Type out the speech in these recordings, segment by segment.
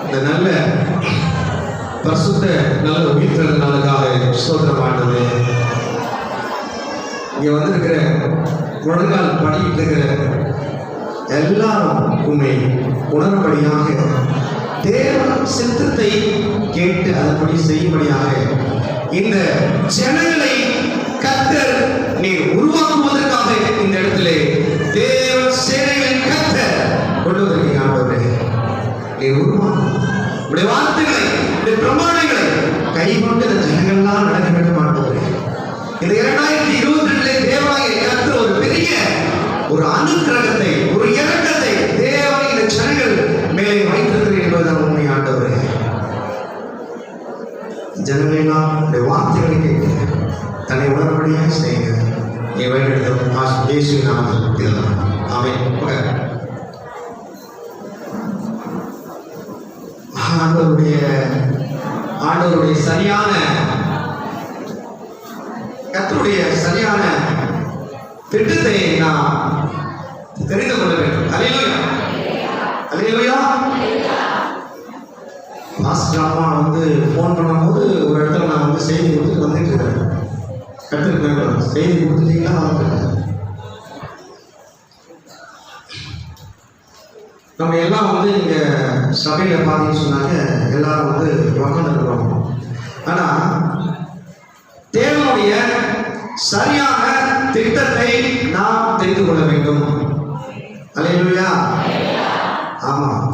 இந்த நல்ல பரிசுத்த நல்ல உயிர்த்தல் நாளுக்காக ஸ்தோத்திரமானது. இங்கே வந்திருக்கிற முழங்கால் படிக்கிட்டு இருக்கிற எல்லாரும் உண்மை உணரும்படியாக தேவ சித்தத்தை கேட்டு அதன்படி செய்யும்படியாக இந்த ஜனங்களை கர்த்தர் நீர் உருவாக்குவதற்காக இந்த இடத்திலே தேவ சேனைகளின் கர்த்தர் கொண்டு வந்திருக்கீங்க. ஆண்டவரே நீர் உருவாக்கும் உடைய வார்த்தைகளை உடைய பிரமாணங்களை கை கொண்டு இந்த ஜனங்கள்லாம் நடக்க வேண்டும். ஆண்டவரே இந்த 2022 தேவனாகிய கர்த்தர் ஒரு பெரிய ஒரு அனுக்கிரகத்தை ஒரு இரக்கத்தை தேவனை இந்த ஜனங்கள் மேலே வைத்திருக்கிறேன் என்பதுதான் உண்மை. ஆண்டவரே ஜனங்களெல்லாம் உடைய வார்த்தைகளை கேட்க தன்னை உணர்படியாக செய்யுங்க. நீ வழிநடத்தும் இயேசு நாமத்தில் இதெல்லாம் ஆமென். ஆண்டவருடைய சரியான கர்த்தருடைய சரியான திட்டத்தை நாம் தெரிந்து கொள்ள வேண்டும். அல்லேலூயா அல்லேலூயா. பாஸ்டர் அம்மா ஃபோன் பண்ணும்போது ஒரு இடத்துல நான் செய்தி கொடுத்துட்டு வந்துட்டு இருக்கிறேன். கற்றுருக்கேன் செய்தி கொடுத்துட்டீங்கன்னா நம்ம எல்லாம் இங்கே சபையில் பார்த்தீங்கன்னு சொன்னாங்க எல்லாரும் உட்காந்துருக்கிறோம். ஆனால் தேவனுடைய சரியான திட்டத்தை நாம் தெரிந்து கொள்ள வேண்டும். அல்லேலூயா. ஆமாம்,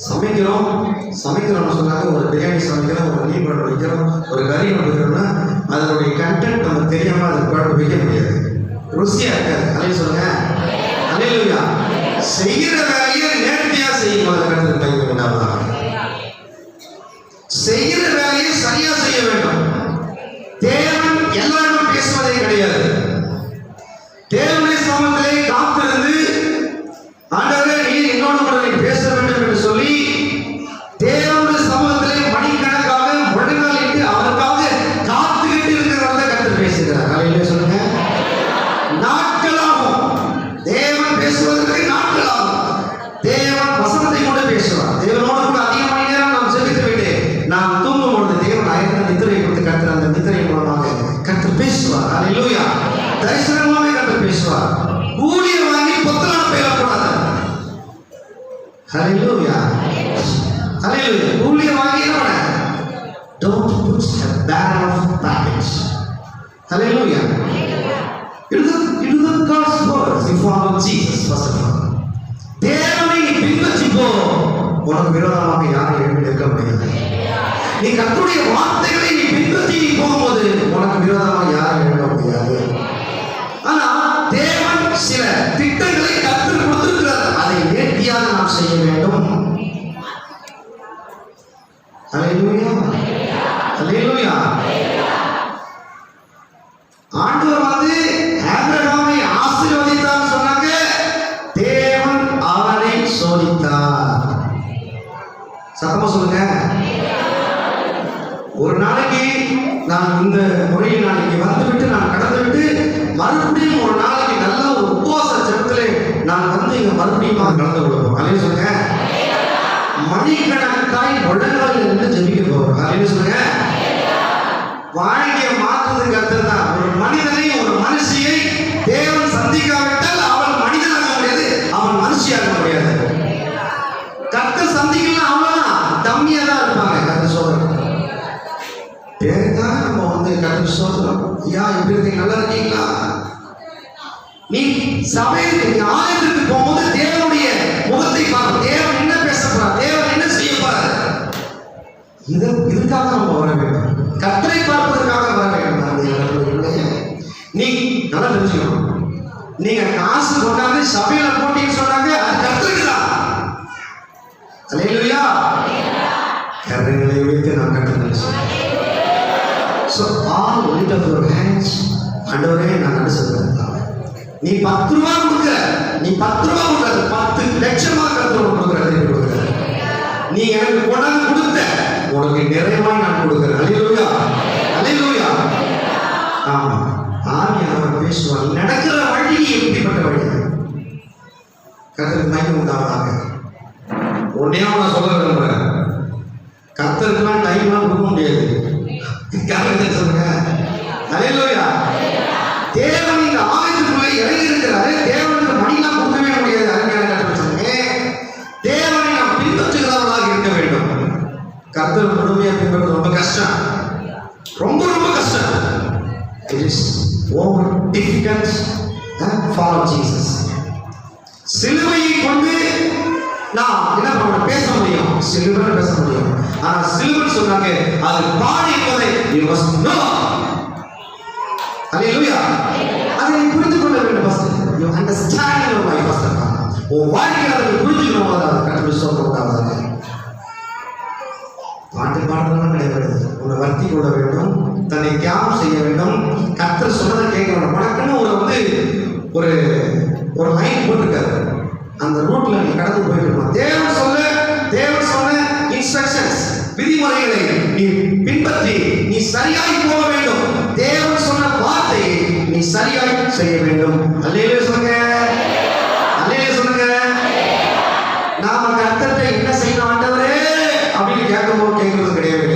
சமைக்கிறோம்னு சொன்னாங்க. ஒரு பிரியாணி சமைக்கிறோம், ஒரு மீன் குழம்பு வைக்கிறோம், ஒரு கறி வைக்கிறோம்னா அதனுடைய கண்டென்ட் நமக்கு தெரியாமல் அது குழம்பு வைக்க முடியாது, ருசியாக இருக்காது. அல்லேலூயா சொல்லுங்க. அல்லேலூயா. செய்கிற வேலையை நேர்த்தியாக செய்யும் போது கருத்து பயந்து கொண்டாடுறாங்க. செய்கிற வேலையை சரியா செய்ய வேண்டும். தேவன் எல்லாரும் பேசுவதே கிடையாது. தேவனுடைய சமூகத்திலே காத்திருந்து ஆண்டவரே நீர் என்னோடு கூட நீ பேச வேண்டும் என்று சொல்லி தேவனுடைய சமூகத்திலே மணிக்கணக்காக முழங்காலிட்டு அவருக்காக காத்துக்கிட்டு இருக்கிறவங்க கர்த்தர் பேசுகிறார். அல்லேலூயா சொல்லுங்க. நாட்களாகும் தேவன் பேசுவதற்கு நாட்களாகும். தேவன் வசனத்தை கூட பேசுவார். தேவனோடு கூட அதிக மணி நேரம் நாம் செலுத்த வேண்டிய நாம் தூங்கும் பொழுது தேவன் ஆயிரத்தி நித்திரை கொடுத்து கர்த்தர் அந்த நித்திரை மூலமாக கர்த்தர் பேசுவார். அல்லேலூயா. தரிசனமாவே கர்த்தர் பேசுவார். ஊழிய வாங்கி பொத்தலான பேசக்கூடாது. அல்லேலூயா அல்லேலூயா. ஊழிய வாங்கி don't put a barrel of package. Hallelujah. It is the God's words. You follow Jesus first of all. தேவனை பின்பற்றி போ. உனக்கு விரோதமாக யாரும் எழுப்பி நிற்க முடியாது. நீ கர்த்தருடைய வார்த்தைகளை நீ பின்பற்றி போகும்போது உனக்கு விரோதமாக யாரும் எழுப்ப முடியாது. ஆனா தேவன் சில திட்டங்களை கர்த்தர் கொடுத்திருக்கிறார். அதை நேர்த்தியாக நாம் செய்ய வேண்டும். அல்லேலூயா அல்லேலூயா. ஆண்டவர் ஆபிரகாமை ஆசீர்வதித்தார் சொன்னாங்க. தேவன் அவனை சோதித்தார். சத்தமா சொல்லுங்க. ஒரு நாளைக்கு நான் இந்த முறையில் நான் இங்கே வந்துவிட்டு நான் கடந்துவிட்டு மறுபடியும் ஒரு நாளைக்கு நல்ல ஒரு உபவாச ஜெபத்திலே நான் இங்க மறுபடியும் கலந்து கொள்வோம். அல்லேலூயா சொல்லுங்க. மணிக்கணக்காய் முழங்கால் இருந்து ஜெபிக்க போறோம். அல்லேலூயா சொல்லுங்க. வாழ்க்கையை மாற்றுவது கர்த்தர் தான். ஒரு மனிதனை ஒரு மனுஷியை தேவன் சந்திக்காவிட்டால் அவன் மனிதனாக முடியாது, அவன் மனுஷியாக முடியாது. கர்த்தர் சந்திக்கலாம் அவ்வளவுதான், டம்மியா தான் இருப்பாங்க. கர்த்தர் சொல்றாங்க பேருதான் நம்ம கர்த்தர் சொல்றோம். ஐயா எப்படி இருக்கீங்க, நல்லா இருக்கீங்களா? நீ சபைக்கு நீ ஆலயத்துக்கு போகும்போது தேவனுடைய முகத்தை பார்க்க, தேவன் என்ன பேச போறார், தேவன் என்ன செய்ய போறார், இதுக்காக நம்ம வர வேண்டும். கர்த்தரை பார்ப்பதற்காக வர வேண்டும். நீ நல்லா தெரிஞ்சுக்கணும். நீங்க காசு கொண்டாந்து சபையில போட்டீங்கன்னு சொன்னாங்க, அது கர்த்தருக்கு தான். அல்லேலூயா. கரங்களை வைத்து நாம் கர்த்தருக்கு So all lift up your hands. ஆண்டவரே நான் நடுசதுறேன். நீ 10 ரூபாய் கொடுக்குற, நீ 10 ரூபாய் கொடுக்குற, 10 லட்சமா கர்த்தர் கொடுக்குற. நீ எனக்கு கொண்டாந்து கொடுத்த, உனக்கு நிறைவாய் நான் கொடுக்கிறேன். அல்லேலூயா, அல்லேலூயா. ஆமா, ஆவியானவர் பேசுவார். நடக்கிற வழி எப்படிப்பட்ட வழி? கர்த்தருக்கு மகிமை உண்டாவதாக. ஒன்னே நான் சொல்ல விரும்புறேன், கர்த்தருக்குலாம் டைம்லாம் கொடுக்க முடியாது. சொல்லுங்க. அல்லேலூயா. தேவன் இந்த ஆலயத்துக்குள்ளே இறங்கி இருக்கிறாரு. தேவனுக்கு மணிலாம் கொடுக்கவே முடியாது. அருமையான கர்த்தர் சொல்லுங்க, தேவனை நாம் பின்பற்றுகிறவர்களாக இருக்க வேண்டும். கர்த்தர் முழுமையாக பின்பற்றுவது ரொம்ப கஷ்டம், ரொம்ப ரொம்ப கஷ்டம். It is more difficult than follow Jesus. சிலுவையை கொண்டு நாம் என்ன பண்ண பேச முடியும், சிலுவை பேச முடியும். ஆனா சிலுவை சொன்னாங்க அது பாடி என்பதை you must know. Hallelujah. அதை நீ புரிந்து கொள்ள வேண்டும். first you understand your life first. உன் வாழ்க்கையை அதை புரிஞ்சுக்கணும். அதை கற்றுக் சொல்றதுக்காக பாட்டு பாடுறதுலாம் கிடையாது. உன்னை வர்த்தி கொள்ள வேண்டும், தன்னை தியாகம் செய்ய வேண்டும், கர்த்தர் சொன்னதை கேட்க வேண்டும். உனக்குன்னு ஒரு ஒரு லைன் போட்டிருக்காரு. அந்த ரூட்ல நீ கடந்து போயிட்டு இருக்கணும். தேவன் சொன்ன இன்ஸ்ட்ரக்ஷன்ஸ், விதிமுறைகளை நீ பின்பற்றி நீ சரியாய் போக வேண்டும். தேவன் சொன்ன வார்த்தையை நீ சரியாய் செய்ய வேண்டும். அல்லேலூயா சொல்லுங்க, அல்லேலூயா சொல்லுங்க. நாம கர்த்தரை என்ன செய்யணும் ஆண்டவரே அப்படின்னு கேட்கும்போது கேட்கறது கிடையாது.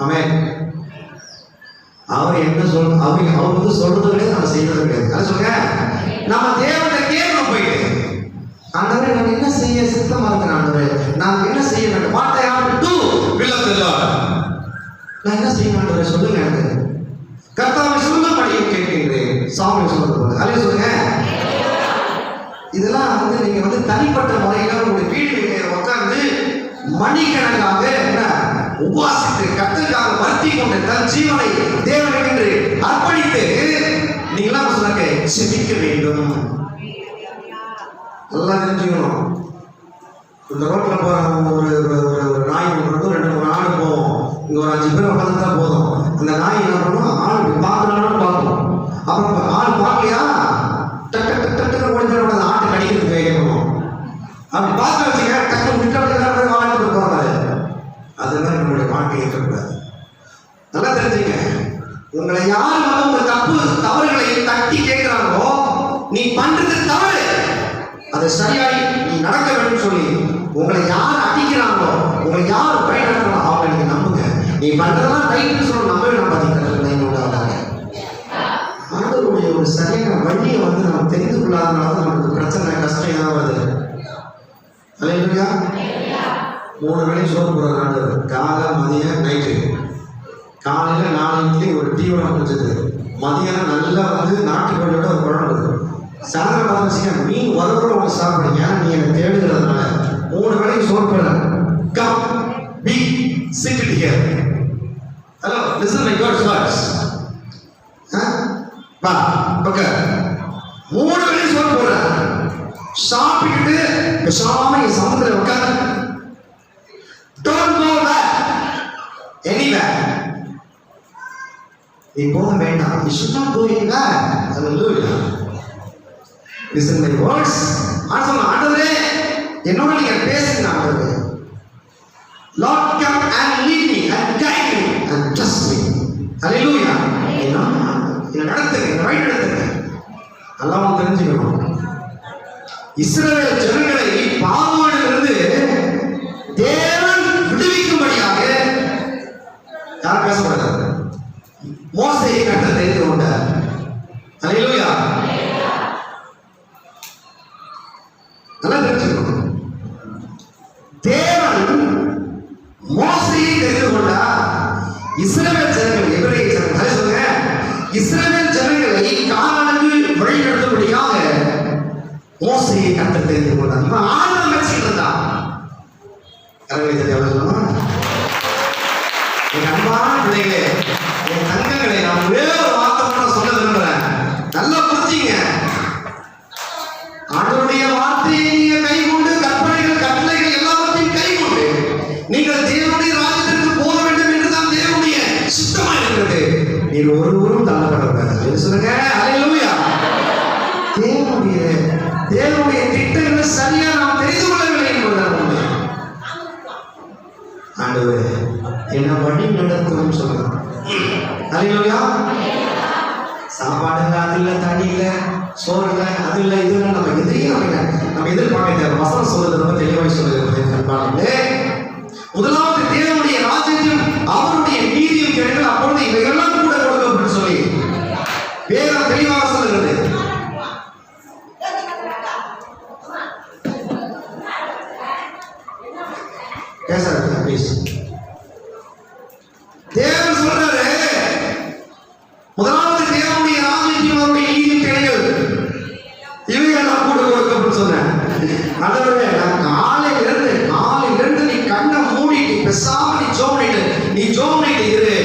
ஆமென். அவர் என்ன அவர் வந்து சொல்றது கிடையாது, நம்ம செய்யறது கிடையாது. அது சொல்லுங்க, நம்ம தேவனை கேட்கணும். போயிட்டு ஆண்டவரே நான் என்ன செய்ய சித்தமா இருக்கிறேன், ஆண்டவரே நான் என்ன செய்ய வேண்டும், what I have to to will of the Lord. நான் என்ன செய்ய ஆண்டவரே சொல்லுங்க. கர்த்தாவே சொல்லும்படி கேட்கிறேன். சாமி சொல்றது போல. அதே சொல்லுங்க. இதெல்லாம் வந்து நீங்க வந்து தனிப்பட்ட முறையில உங்களுடைய வீடு உட்கார்ந்து மணிக்கணக்காக என்ன உபாசித்து கர்த்தருக்காக வருத்தி கொண்டு தன் ஜீவனை தேவனுக்கு அர்ப்பணித்து நீங்களாம் சொன்னாங்க செபிக்க வேண்டும். நல்லா தெரிஞ்சுக்கணும். இந்த ரோட்ல போற ஒரு நாய் ஒன்று 2-3 ஆடு போவோம். இங்க ஒரு 5 பேர் உட்காந்துட்டா போதும். அந்த நாய் என்ன பண்ணும், ஆள் பார்க்கணும் பார்க்கும். அப்புறம் ஆள் பார்க்கலையா டக்கு டக்கு டக்கு ஓடிஞ்சோட அந்த ஆட்டு கடிக்கிறது வேகணும். அப்படி பார்க்க வச்சுக்க டக்கு விட்டு வாழ்க்கை போறாரு. அது மாதிரி நம்மளுடைய வாழ்க்கை இருக்கக்கூடாது. நல்லா தெரிஞ்சுங்க. உங்களை யார் வந்து உங்க தவறுகளை தட்டி கேட்கிறாங்களோ, நீ பண்றது தவறு, அதை சரியாய் நீ நடக்க வேண்டும் சொல்லி உங்களை யார் அடிக்கிறாங்களோ, உங்களை யார் பயன்படுத்துறாங்களோ அவங்க நீங்க நம்புங்க. நீ பண்றதெல்லாம் ரைட்னு சொல்ல நம்பவே நம்பாதீங்க. ஆண்டவருடைய ஒரு சரியான வழியை வந்து நம்ம தெரிந்து கொள்ளாதனால நமக்கு பிரச்சனை, கஷ்டம் ஏதாவது வருது. அல்லேலூயா. 3 வேளை சோறு போடுற ஆண்டவர். காலை, மதியம், நைட்டு. காலையில 4 இட்லி ஒரு டீயோட முடிஞ்சது. மதியம் நல்லா வந்து நாட்டுக்கோழியோட ஒரு குழம்பு. சாயந்தரம் பார்த்து மீன் வறுவரை ஒன்று சாப்பிடுங்க. நீ என்னை தேடுகிறதுனால 3 வேளைக்கு சோறு போடுற. Come, be seated here. Hello, listen my God's words. வா, ஓகே. 3 வேளைக்கு சோறு போடுற. சாப்பிட்டு பேசாம என் சமூகத்தில் உட்காந்து. Don't go back anywhere. நீ போக வேண்டாம். You should not go anywhere. Hallelujah. Listen my words. ஆண்டவரே என்னோட நீங்க பேசுங்க. ஆண்டவரே Lord come and lead me and guide me and trust me. Hallelujah. என்ன நடத்துங்க, என்ன வழி நடத்துங்க. எல்லாம் தெரிஞ்சுக்கணும். இஸ்ரவேல் ஜனங்களை பாவத்திலிருந்து தேவன் விடுவிக்கும்படியாக யார் பேசப்படாது, மோசேயை கர்த்தர் தெரிந்து கொண்டார். அல்லேலூயா. நல்லா தெரிஞ்சுக்கணும். தேவன் மோசேயை தெரிந்து கொண்டார். இஸ்ரவேல் ஜனங்கள், எபிரேய ஜனங்கள் சொல்லுங்க, இஸ்ரவேல் ஜனங்களை கானானுக்கு வழி நடத்தும்படியாக மோசேயை கர்த்தர் தெரிந்து கொண்டார். இவன் ஆழ்ந்த மெச்சிட்டு இருந்தான். என் அன்பான பிள்ளைகளே, என் தங்கங்களே, நான் ஒரே ஒரு வார்த்தை மட்டும் சொல்ல விரும்புறேன். நல்லா புரிஞ்சுங்க. ஆண்டவருடைய வார்த்தையை நீங்க கை கொண்டு, கற்பனைகள் கட்டளைகள் எல்லாவற்றையும் கை கொண்டு நீங்கள் தேவனுடைய ராஜ்யத்திற்கு போக வேண்டும் என்றுதான் தேவனுடைய சித்தமா இருக்கிறது. நீங்க ஒருவரும் தள்ளப்படக்கூடாது. சொல்லுங்க அல்லேலூயா. தேவனுடைய திட்டங்களை சரியா நாம் தெரிந்து கொள்ளவில்லை என்பதுதான் உண்மை. ஆண்டவரே என்ன வழி நடத்தும் சொல்லுங்க. அல்லேலூயா. சாப்பாடு அது இல்லை, தண்ணி இல்லை, சோறு இல்லை, அது இல்லை, இது இல்லை, நம்ம எதையும் நம்ம எதிர்பார்க்க தேவை. வசனம் சொல்றது ரொம்ப தெளிவாக சொல்லுது. முதலாவது தேவனுடைய ராஜ்யத்தையும் அவருடைய நீதியும் கேளுங்கள், அப்பொழுது இவையெல்லாம் கூட கொடுக்கப்படும் சொல்லி வேதம் தெளிவாக சொல்லுகிறது. தேவன் சொல்றாரு, முதலாவது தேவனுடைய ராஜ்யத்தையும் அவருடைய நீதியும் கேளுங்கள், இவையெல்லாம் கூட கொடுக்கப்படும் சொன்னேன். ஆண்டவரே, நான் காலையிலிருந்து நீ கண்ணை மூடிட்டு பேசாம நீ ஜோம் பண்ணிட்டு இரு,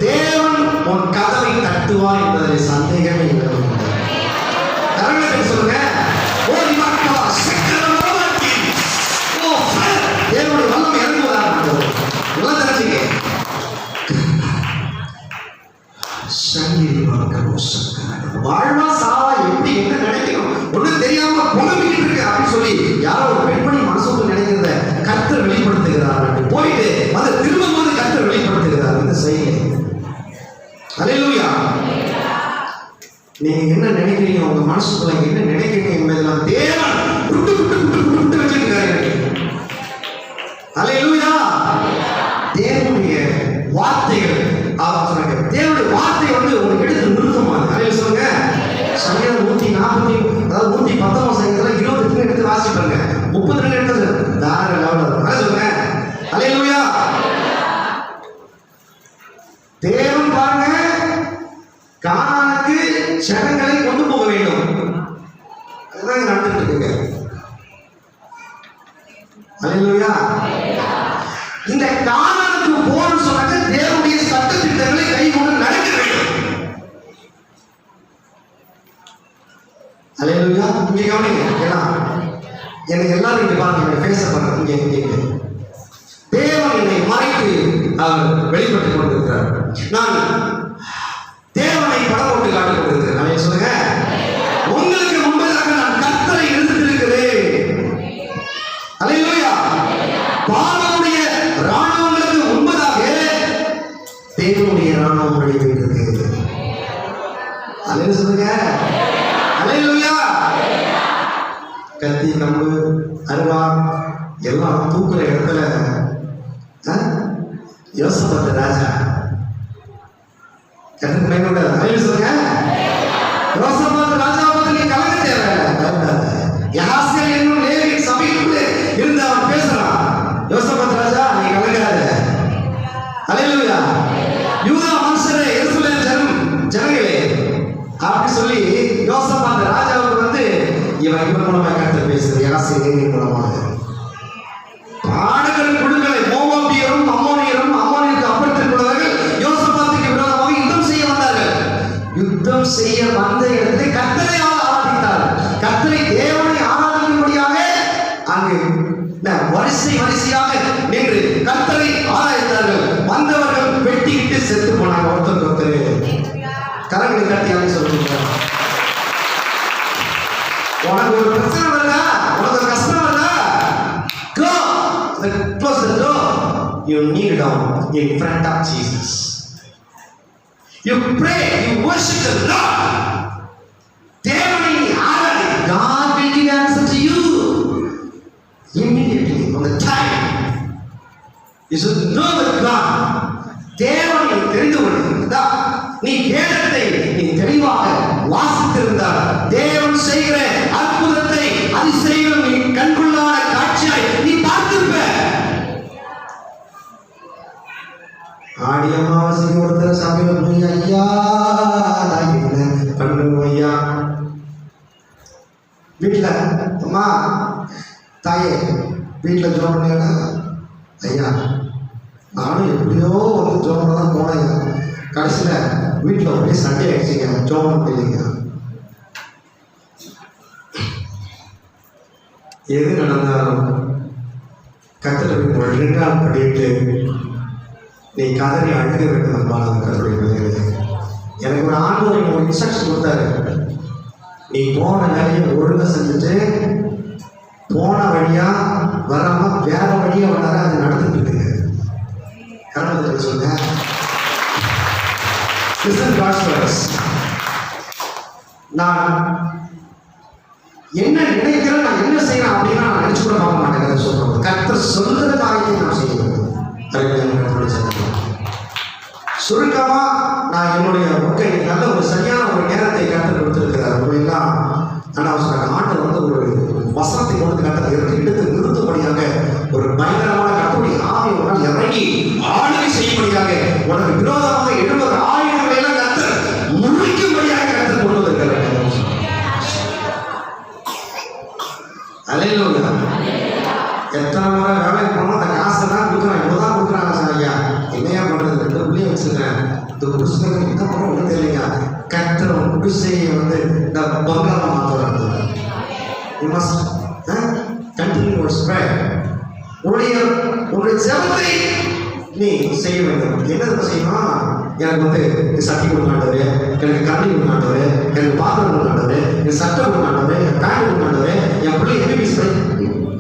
தேவன் உன் கதவை தட்டுவா என்பதில் சந்தேகமே இல்லை. கரங்களை சொல்லுங்க. தேவனுடைய வல்லம் இறங்குவதாக வாழ்வா சாவா எப்படி என்ன நினைக்கணும் ஒன்னும் தெரியாம புலம்பிக்கிட்டு இருக்கு அப்படின்னு சொல்லி யாரோ ஒரு பெண்மணி மனசுக்குள் நினைக்கிறத கர்த்தர் வெளிப்படுத்துகிறார். போயிட்டு அதை திரும்பும் போது கர்த்தர் வெளிப்படுத்துகிறார் இந்த செயலை. அல்லேலூயா. நீங்க என்ன நினைக்கிறீங்க, உங்க மனசுக்குள்ள என்ன நினைக்கிறீங்க என்பதெல்லாம் தேவன் விட்டு வச்சிருக்காரு. அல்லேலூயா. தேவனுடைய வார்த்தைகள் தேவனுடைய வார்த்தை வந்து உங்களுக்கு எடுத்து நிறுத்துமா? அல்லேலூயா சொல்லுங்க. சங்கீதம் 119 சங்கீதத்தில் 22 எடுத்து வாசிப்பாங்க, 32 எடுத்து தார லெவல் சொல்லுங்க. அல்லேலூயா. தேவன் பாருங்க, கானானுக்கு ஜனங்களை கொண்டு போக வேண்டும், அதுதான் நடந்துட்டு இருக்குங்க. அல்லேலூயா. இந்த கானானுக்கு போன்னு சொன்னாங்க, தேவனுடைய சட்ட திட்டங்களை கை கொண்டு நடக்க வேண்டும். அல்லேலூயா. இங்க கவனிங்க, ஏன்னா எனக்கு எல்லாரும் இங்க பாருங்க, பேச பாருங்க. இங்க தேவன் என்னை மறைத்து அவர் வெளிப்பட்டுக் கொண்டிருக்கிறார். நான் தேவனை படம் போட்டு காட்டிக் கொண்டிருக்கிறேன். நான் சொல்லுங்க, உங்களுக்கு முன்பதாக நான் கர்த்தரை எழுந்திருக்கிறேன். அல்லேலூயா. பாவனுடைய ராணுவங்களுக்கு முன்பதாக தேவனுடைய ராணுவம் வெளியிட்டிருக்கு. அல்லேலூயா சொல்லுங்க. அல்லேலூயா. கத்தி, கம்பு, அருவா எல்லாம் தூக்குற இடத்துல யோசபாத் ராஜா கத்துக்கு மேற்கொண்ட. அல்லேலூயா சொல்லுங்க. யோசபாத் ராஜா பத்தி நீ கலங்க தேவையில்லை. யாசேர் என்னும் லேவி சபைக்குள்ளே இருந்து அவன் பேசுறான். யோசபாத் ராஜா நீ கலங்காத. அல்லேலூயா. யூதா மனுஷரே, எருசலேம் ஜனங்களே அப்படி சொல்லி யோசபாத் ராஜாவுக்கு வந்து இவன் மூலமாக கர்த்தர் பேசுறது. யாசேர் மூலமாக பாடகர் குழுக்களை மோவாபியரும் அம்மோனியருக்கு அப்புறத்திற்குள்ளவர்கள் யோசபாத்துக்கு விரோதமாக யுத்தம் செய்ய வந்தார்கள். யுத்தம் செய்ய வந்த இடத்தில் கர்த்தரை ஆராதித்தார்கள். கர்த்தரை தேவனை ஆராதிக்கும்படியாக அங்கு வரிசையாக நின்று கர்த்தரை ஆராய்ந்தார்கள். வந்தவர்கள் வெட்டிக்கிட்டு செத்து போனாங்க ஒருத்தர். கரங்களை கட்டியான்னு சொல்லுங்க. உனக்கு ஒரு பிரச்சனை வருதா, உனக்கு ஒரு கஷ்டம் வருதா, go close the door. You kneel down in front of Jesus. You pray, you worship the Lord. தேவனை Arathi. God will give answer to you immediately on the time. You should know that God. தேவனை தெரிந்து கொண்டிருந்தா நீ வேதத்தை நீ தெளிவாக வாசித்திருந்தால் தேவன் செய்கிற அற்புதத்தை அதிசயம் நீ கண்கொள்ளாத காட்சியாய் நீ பார்த்திருப்ப. ஆடி அமாவாசைக்கு ஒருத்தர் சமையல் போய், ஐயா நான் என்ன பண்ணுவோம் ஐயா, வீட்டில் அம்மா தாயே வீட்டில் ஜோம் பண்ணியா, ஐயா நானும் எப்படியோ வந்து ஜோம் பண்ண தான் போனேங்க, கடைசியில் வீட்டில் ஒரே சண்டே ஆயிடுச்சுங்க, ஜோம் பண்ண இல்லைங்க. எது நடந்தாலும் கத்தருக்கு ஒரு 2 நாள் படிட்டு நீ கதறி அழுக வேண்டும் என்பால் கத்தருடைய. எனக்கு ஒரு ஆண்டவர் ஒரு இன்ஸ்ட்ரக்ஷன் கொடுத்தாரு. நீ போன வேலையை ஒழுங்கா செஞ்சுட்டு போன வழியா வராம வேற வழியா வராத அது நடந்துட்டு இருக்குங்க. கர்மத்தில் சொல்லுங்க. Listen God's words. நான் என்ன நினைக்கிறேன், நான் என்ன செய்யறேன் அப்படின்னா நான் நினைச்சு கூட பார்க்க மாட்டேங்கிறத சொல்றோம். கர்த்தர் சொல்லுற காரியத்தை நான் செய்ய வேண்டும். சுருக்கமா நான் என்னுடைய ஒர்க்கை நல்ல ஒரு சரியான ஒரு நேரத்தை கர்த்தர் கொடுத்திருக்கிறார். உண்மையெல்லாம் ஆண்டவர் வந்து ஒரு வசனத்தை கொண்டு கர்த்தர் எடுத்து நிறுத்தும்படியாக ஒரு பயங்கரமான கர்த்தருடைய ஆவி உடனே இறங்கி ஆளுகை செய்யும்படியாக உனக்கு விரோதமாக எழுபது ஆயுதங்களை எல்லாம் கர்த்தர் முறிக்கும்படியாக கர்த்தர் கொண்டு வந்திருக்கிறார். அல்லேலூயா. எத்தனை முறை வேலைக்கு போனோம், அந்த காசை தான் கொடுக்குறான், இவ்வளோதான் கொடுக்குறாங்க சார். ஐயா என்னையா பண்ணுறது, 2 பிள்ளைய வச்சுருக்கேன், இந்த குடிசை என்ன பண்ண ஒன்றும் தெரியலையா. கர்த்தர் குடிசையை வந்து இந்த பங்களாக மாற்றுறாங்க. You must continue your prayer. உன்னுடைய ஜெபத்தை நீ செய்ய வேண்டும். என்ன செய்யணும்? எனக்கு வந்து சட்டி கொடுக்காண்டவர், எனக்கு கண்ணி கொடுக்காண்டவர், எனக்கு பாத்திரம் கொடுக்காண்டவர், எனக்கு சட்டை கொடுக்காண்டவர், என் பேண்ட் கொடுக்காண்டவர், என் பிள்ளை எம்பிபிஎஸ்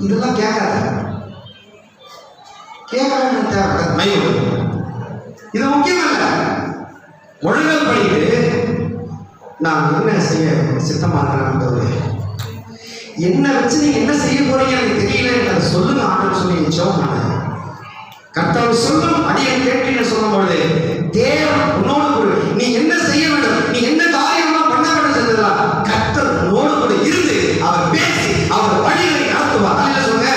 இதெல்லாம் கேட்காத தேவை. இது முக்கியம் அல்ல. முழங்கல் படித்து நான் என்ன செய்ய சித்தமா இருக்கிறேன், என்ன வச்சு நீங்க என்ன செய்ய போறீங்க எனக்கு தெரியல, எனக்கு சொல்லுங்க ஆண்டவர் சொல்லி ஜெபம் பண்ண. கர்த்தர் சொல்லும் அடியை கேட்டு சொல்லும் பொழுது தேவன் உன்னோடு கூட நீ என்ன செய்ய வேண்டும், நீ என்ன காரியம்லாம் பண்ண வேண்டும் செஞ்சதா கர்த்தர் உன்னோடு கூட இருந்து அவர் பேசி அவர் வழிகளை நடத்துவார். அல்ல சொல்லுங்க.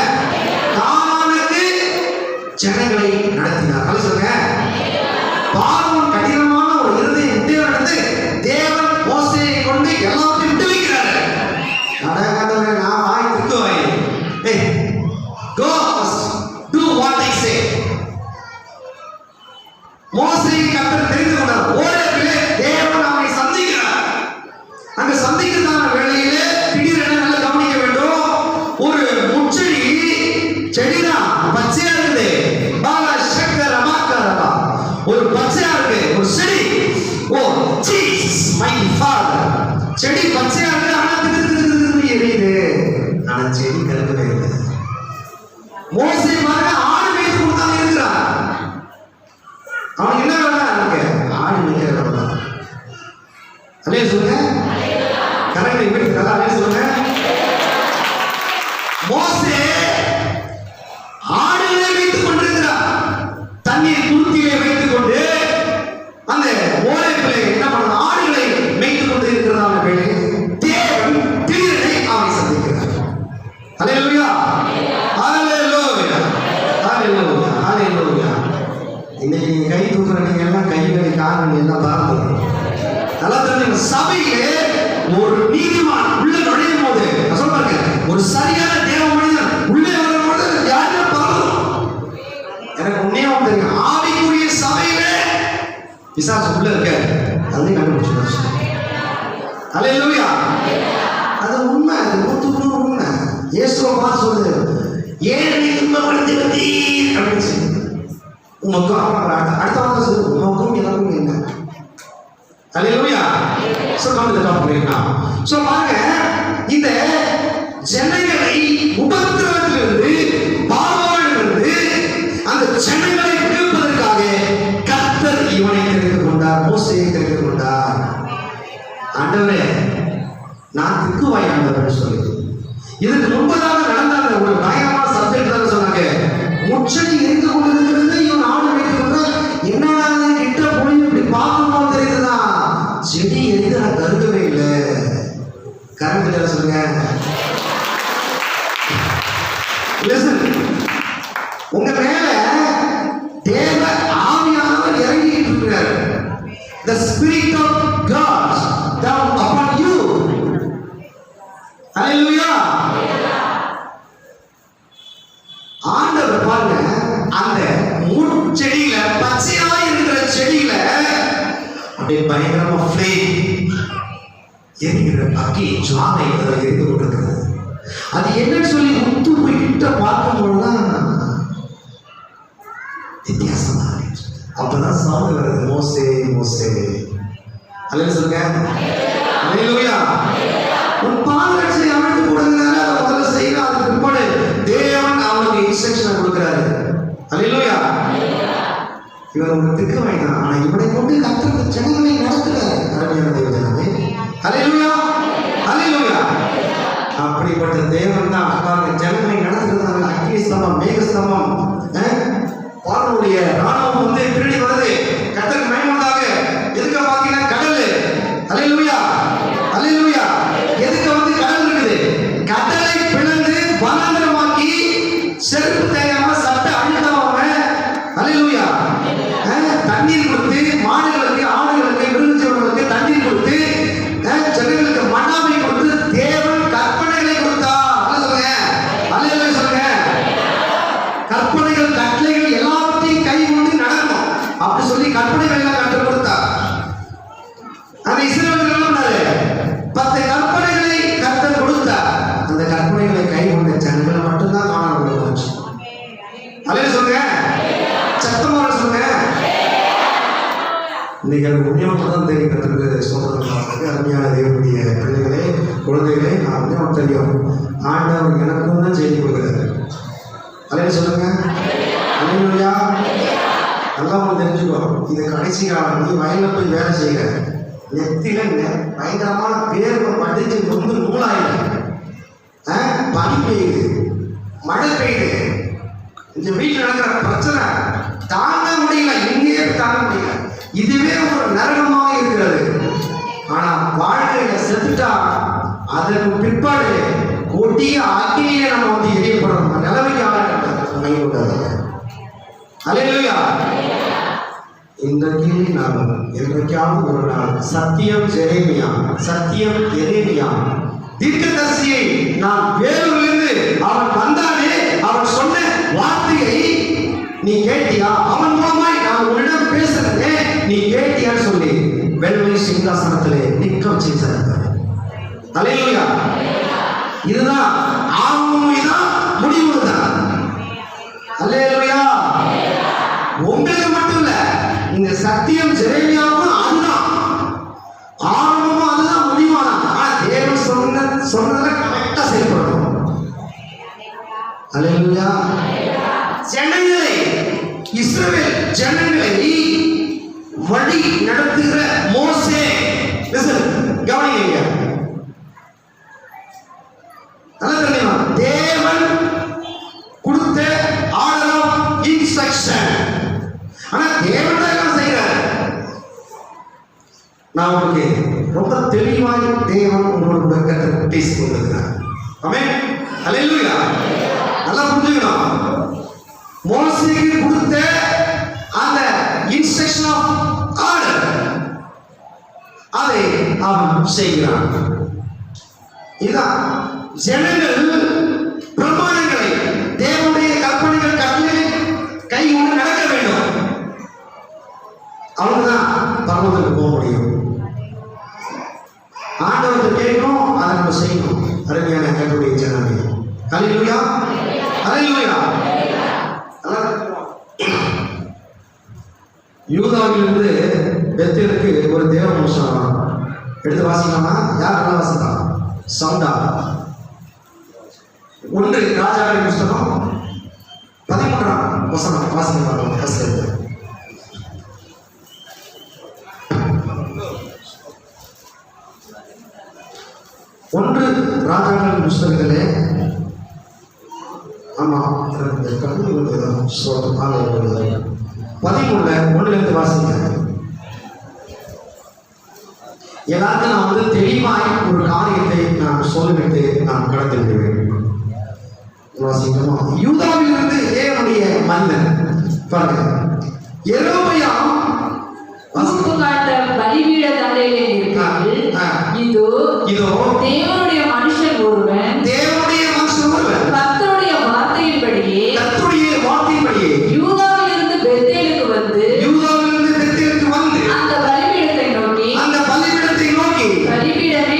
தானுக்கு ஜனங்களை நடத்தினார். அல்ல சொல்லுங்க. பார்வோன் கடினமான ஒரு இருதயம் விட்டு நடந்து தேவன் மோசேயை கொண்டு எல்லாத்தையும் விட்டு வைக்கிறாரு. நடக்காதவரை நான் வாய் திக்குவாய். Go do what I say. மோசேயை கர்த்தர் தெரிந்து கொண்டார். ஓரேபிலே தேவன் அவனை சந்திக்கிறார். அங்க சந்திக்கிறதான வேளையிலே திடீரென நல்லா கவனிக்க வேண்டும். ஒரு முச்செடி, செடிதான் பச்சையா இருக்குது. பாலா சக்கர மாக்கரா ஒரு பச்சையா இருக்கு ஒரு செடி. ஓ ஜீசஸ் மை ஃபாதர். செடி பச்சையா இருக்கு, ஆனா திரு எரியுது. ஆனா செடி கருக்கவே இல்லை. மோசே பாருங்க, ஆடு மேய்த்து கொடுத்தாங்க இருக்கிறார். அவனுக்கு என்ன வேலை? அவனுக்கு ஆடு மேய்க்கிற வேலை தான். அல்லே சொல்லுங்க. கரெக்ட். வீட்டுக்கு நல்லா அல்லே சொல்லுங்க. மோசே ஆடுகளை வைத்துக் கொண்டிருக்கிறார். தண்ணீர் துருத்தியை வைத்துக் கொண்டு அந்த ஓலைகளை என்ன பண்ண ஆடுகளை மேய்த்துக் கொண்டு இருக்கிறதான வேலை தேவன் திடீரென அவனை சந்திக்கிறார். அல்லேலூயா. அல்லேலூயா. அல்லேலூயா. அல்லேலூயா. இன்னைக்கு நீங்க கை தூக்குற நீங்க எல்லாம் கைகளை காரணம் எல்லாம் பாருங்க. நல்லா தெரிஞ்சுங்க. சபையிலே ஒரு நீதிமான் உள்ள நுழையும் போது சொல்றாங்க, ஒரு சரியான தேவ மனிதன் உள்ளே வரும்போது யாருமே பாருங்க. எனக்கு உண்மையா தெரியும், ஆவிக்குரிய சபையிலே பிசாசு உள்ள இருக்க அதையும் கண்டுபிடிச்சு. அல்லேலூயா. அது உண்மை, அது 100% உண்மை. இயேசுவை பார்த்து சொல்லுது, ஏன் நீ துன்பப்படுத்தி வந்தீர் அப்படின்னு சொல்லி. உமக்கும் அடுத்த வாரம் சொல்லு, உமக்கும் எனக்கும் என்ன. அல்லேலூயா. சோ பாருங்க, இந்த ஜனங்களை உபத்திரவத்திலிருந்து பார்வோனிலிருந்து அந்த ஜனங்களை விடுவிப்பதற்காக கர்த்தர் இவனை தெரிந்து கொண்டார், மோசேயை தெரிந்து கொண்டார். ஆண்டவரே நான் திக்குவாய் ஆண்டவர் சொல்லி இதுக்கு முன்பதாக நடந்த ஒரு பயங்கரமான சப்ஜெக்ட் தான் சொன்னாங்க. முச்சடி எரிந்து கொண்டிருக்கிறது, இவன் ஆடு வைத்திருக்கிறார். என்னடா கிட்ட போய் இப்படி பார்க்கணும் தெரியுதுதான், செடி எரிந்து நான் கருக்கவே இல்லை. கரண்ட் சொல்லுங்க. உங்க மேல தேவ ஆவியானவர் இறங்கிட்டு இருக்கிறார். The spirit of God down upon you. Hallelujah. ஆண்டவர் பாருங்க, அந்த முட்செடியில பச்சையா இருக்கிற செடியில அப்படியே பயங்கரமா ஃப்ளேம் எரிகிற அக்கி ஜுவாலை எரிந்து கொண்டிருக்கிறது. அது என்னன்னு சொல்லி முத்து போய்கிட்ட பார்க்கும்போதுதான் வித்தியாசமா அப்பதான் சாமி வருது, மோசே மோசே. அல்லேலூயா சொல்லுங்க. அல்லேலூயா. கர்த்தர் ஜனங்களை நடத்துகிறார். அருமையான தேவனே, ஹல்லேலூயா, ஹல்லேலூயா. அப்படிப்பட்ட தேவன் தான் ஜனங்களை நடத்துகிறதால அக்னி ஸ்தம்பம், மேக ஸ்தம்பம், பார்வோனுடைய ராணுவம் வந்து திருடி வருது. கர்த்தருக்கு மகிமை உண்டாக. எதுக்கு பாத்தீங்கன்னா கடல். ஹல்லேலூயா, ஹல்லேலூயா. எதுக்கு வந்து கடல் இருக்குது? கடலை பிளந்து வனாந்தரமாக்கி செருப்பு தேயாம சட்டை அழுத்தாம, ஹல்லேலூயா, தண்ணீர் கொடுத்து மாடுகளுக்கு, ஆடுகளுக்கு, மிருகஜீவன்களுக்கு தண்ணீர் கொடுத்து, ஜனங்களுக்கு மன்னாவை கொடுத்து தேவன் கற்பனைகளை கொடுத்தா. சொல்லுங்க, ஹல்லேலூயா சொல்லுங்க. கற்பனைகள், கட்டளைகள் எல்லாத்தையும் கை கொண்டு நடக்கணும் அப்படி சொல்லி கற்பனைகள் எல்லாம் கற்றுக் கொடுத்தார். அந்த இஸ்ரவேலர்கள் என்ன பண்ணாரு? 10 கற்பனைகளை கர்த்தர் கொடுத்தார். அந்த கற்பனைகளை கை கொண்ட ஜனங்கள் மட்டும்தான் காணாமல் போச்சு. ஹல்லேலூயா சொல்லுங்க, சத்தமா சொல்லுங்க. இன்னைக்கு அது உண்மையாக தெரியும். கற்றுக்கு சொல்றதுக்கு அருமையான தேவனுடைய பிள்ளைகளே, குழந்தைகளே, நான் உண்மையாக தெரியும். ஆண்டவர் எனக்கும் தான் செய்தி கொடுக்குறாரு. ஹல்லேலூயா சொல்லுங்க, ஹல்லேலூயா. நல்லா ஒன்று தெரிஞ்சுக்கோ, இது கடைசி காலம். நீ வயலில் போய் வேலை செய்கிற நெத்தில பயங்கரமான பேர் படிச்சு ரொம்ப நூலாயிடும். பனி பெய்யுது, மழை பெய்யுது, இந்த வீட்டில் நடக்கிற பிரச்சனை தாங்க முடியல, எங்கேயே தாங்க முடியல. இதுவே ஒரு நரகமாக இருக்கிறது. ஆனா வாழ்க்கையில செத்துட்டா அதற்கு பிற்பாடு கொடிய அக்னியிலே நம்ம வந்து எரியப்படுறோம். நிலைமைக்கு ஆளாக. ஹல்லேலூயா. இன்றைக்கு நாம் என்றைக்காவது ஒரு நாள் சத்தியம் எரேமியா, சத்தியம் எரேமியா தீர்க்கதரிசியை நான் வேலூரிலிருந்து அவன் வந்தானே, அவன் சொன்ன வார்த்தையை நீ கேட்டியா? அவன் மூலமாய் நான் உன்னிடம் பேசுறதே நீ கேட்டியான்னு சொல்லி வெள்ளை சிங்காசனத்திலே நிற்க வச்சிருந்தார். ஹல்லேலூயா. இதுதான் ஆரம்பமும், இதுதான் முடிவு தான். ஹல்லேலூயா. உங்களுக்கு மட்டும் இல்ல, இந்த சத்தியம் எரேமியாவும் அதுதான் ஆரம்பமும், அதுதான் முடிவான. ஆனா தேவன் சொன்னதை கரெக்டா செயல்படணும். ஹல்லேலூயா. ஜனங்களை, இஸ்ரவேல் ஜனங்களை வழி நடத்துகிற மோசே, கவனிங்க, நல்லா தெரியுமா? தேவன் கொடுத்த ஆர்டர் ஆஃப் இன்ஸ்ட்ரக்ஷன். ஆனா தேவன் தான் எல்லாம் செய்யறாரு. நான் உங்களுக்கு ரொம்ப தெளிவாய் தேவன் உங்களோட கருத்தை பேசிக் கொண்டிருக்கிறார். ஆமென், ஹல்லேலூயா. நல்லா புரிஞ்சுக்கணும். மோசேக்கு கொடுத்த அந்த இன்ஸ்ட்ரக்ஷன் ஆஃப் ஆர்டர் அதை அவன் செய்கிறான். இதுதான் ஜனங்கள் பிரமாணங்களை, தேவனுடைய கற்பனைகள், கட்டளைகளை கை கொண்டு நடக்க வேண்டும். அவங்கதான் பரலோகத்துக்கு போக முடியும். ஆண்டவருக்கு கேட்கணும், அதை நம்ம செய்யணும். அருமையான கர்த்தருடைய ஜனங்களே, ஹல்லேலூயா, ஹல்லேலூயா. யூதாவிலிருந்து பெத்தேலுக்கு ஒரு தேவ மனுஷன் எடுத்து வாசிக்கலாமா? யார் நல்லா வாசிக்கலாம்? சவுண்டா. 1 ராஜாக்களின் புஸ்தகம் 13ஆம் வசனம் வாசிக்கலாம். ஃபர்ஸ்ட் 1 ராஜாக்களின் புஸ்தகத்திலே, ஆமா, 13:1 வாசிங்க. எல்லாருக்கும் நான் வந்து தெளிவாய் ஒரு காரியத்தை நான் சொல்லிவிட்டு நான் கடந்து விடுவேன். யூதாவிலிருந்து தேவனுடைய மன்னன் பாருங்க, யெரொபெயாம் பலிபீட தண்டையிலே இருக்கிறார்கள். இதோ தேவனுடைய மனுஷன் ஒருவன் கர்த்தருடைய வார்த்தையின்படியே யூதாவிலிருந்து பெத்தேலுக்கு வந்து அந்த பலிபீடத்தை நோக்கி, பலிபீடமே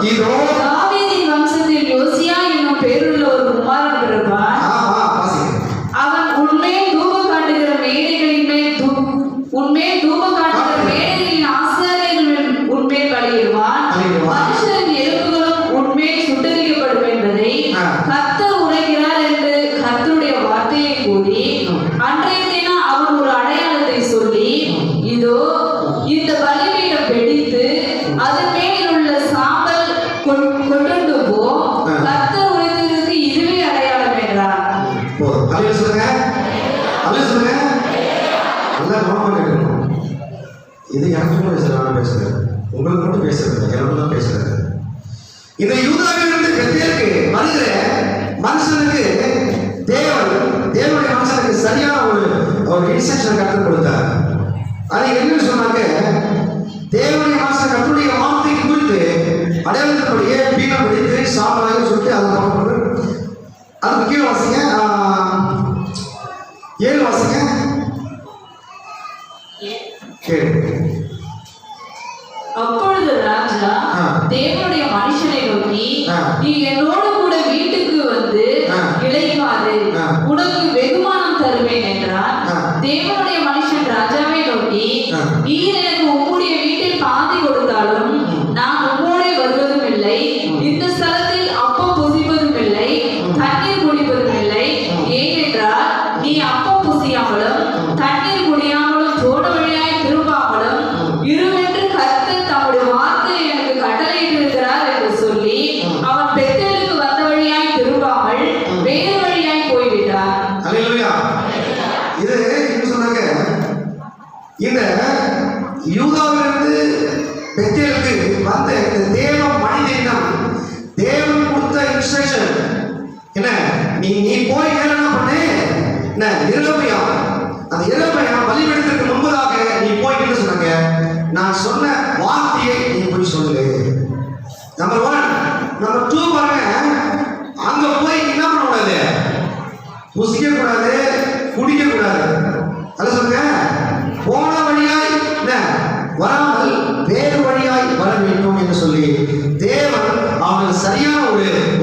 இதோ தாவீதின் வம்சத்தில் யோசியா என்னும் பேருள்ள ஒரு குமாரன் பிறப்பான். அவன் உன்மேல் தூபம் காட்டுகிற மேடைகளின் ஆசாரியர்கள் உன்மேல் பலியிடுவான். மனுஷரின் எலும்புகளும் உன்மேல் சுட்டரிக்கப்படும் என்பதை கர்த்தர் உரைக்கிறார் என்று கர்த்தருடைய வார்த்தையை கூறி, அன்றைய தினம் அவன் ஒரு இன்ஸ்ட்ரக்ஷன் கற்றுக் கொடுத்தார். அது என்னன்னு சொன்னாங்க, தேவனுடைய மனுஷன் கர்த்தருடைய வார்த்தை குறித்து அடையாளத்தின்படியே பீனம் பிடித்து சாப்பிடாங்க சொல்லிட்டு அதை பார்க்கணும். அதுக்கு கீழே வாசிங்க, 7 வாசிங்க. அப்பொழுது ராஜா தேவனுடைய மனுஷனை நோக்கி, நீ என்னோடு கூட வீட்டுக்கு வந்து இளைப்பாறு, உனக்கு வெகுமானம் தருவேன் என்றார். தேவனுடைய மனுஷன் ராஜாவை நோக்கி, நீர் எனக்கு உம்முடைய வீட்டில் பாதி கொடுத்தாலும் நான் உம்மோடே வருவதும் இல்லை, இந்த ஸ்தலத்தில் அப்பம் புசிப்பதும் இல்லை, தண்ணீர் குடிப்பதும் இல்லை. ஏனென்றால் நீ அப்பம் புசியாமலும் தண்ணீர் குடியாமலும் தோட வழியாய் திரும்பாமலும் இருவென்று கர்த்தர் தம்முடைய வார்த்தை எனக்கு கட்டளையிட்டிருக்கிறார் என்று சொல்லி அவன் பெத்தேலுக்கு வந்த வழியாய் திரும்பாமல் வேறு வழியாய் போய்விட்டார். அல்லேலூயா. இது என்ன சொன்னாங்க, இந்த யூதாவிலிருந்து பெத்தேலுக்கு வந்த இந்த தேவ மனிதன் தேவன் கொடுத்த இன்ஸ்ட்ரக்ஷன் என்ன, நீ போய் என்ன பண்ணு, என்ன இரவையா, அந்த இரவையா பலிபீடத்திற்கு முன்பதாக நீ போய் என்ன சொன்னாங்க, நான் சொன்ன வார்த்தையை நீ போய் சொல்லு. நம்பர் 1. நம்பர் 2 பாருங்க, அங்க போய் என்ன பண்ணக்கூடாது, புசிக்க கூடாது, குடிக்க கூடாது. அத சொல்லுங்க, போன வழியாய் என்ன வராமல் வேறு வழியாய் வர வேண்டும் என்று சொல்லி தேவன் அவனுக்கு சரியான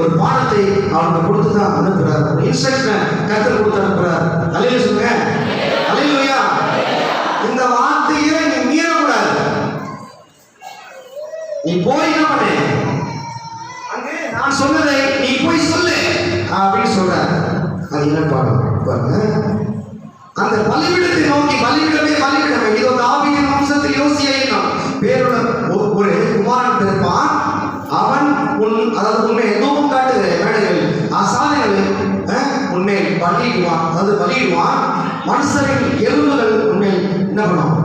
ஒரு பாடத்தை அவனுக்கு கொடுத்து தான் அனுப்புறார். ஒரு இன்ஸ்ட்ரக்ஷன் கற்றுக் கொடுத்து அனுப்புறார். அல்லேலூயா சொல்லுங்க. அல்லேலூயா. இந்த வார்த்தையை நீ மீறக்கூடாது. நீ போய் என்ன பண்ணு, அங்கே நான் சொன்னதை நீ போய் சொல்லு அப்படின்னு சொல்ற. அது என்ன பாடம் பாருங்க, அந்த பலிபீடத்தை நோக்கி, பலிபீடமே இதோ தாவீதின் வம்சத்தில் யோசியா பேருள்ள ஒரு குமாரன் பிறப்பான். அவன் அதாவது உன்னை தூபம் காட்டுகிற மேடைகள் அசாதைகள் உன்னை பலியிடுவான். மனுஷரின் எலும்புகள் உன்னை என்ன பண்ணும்,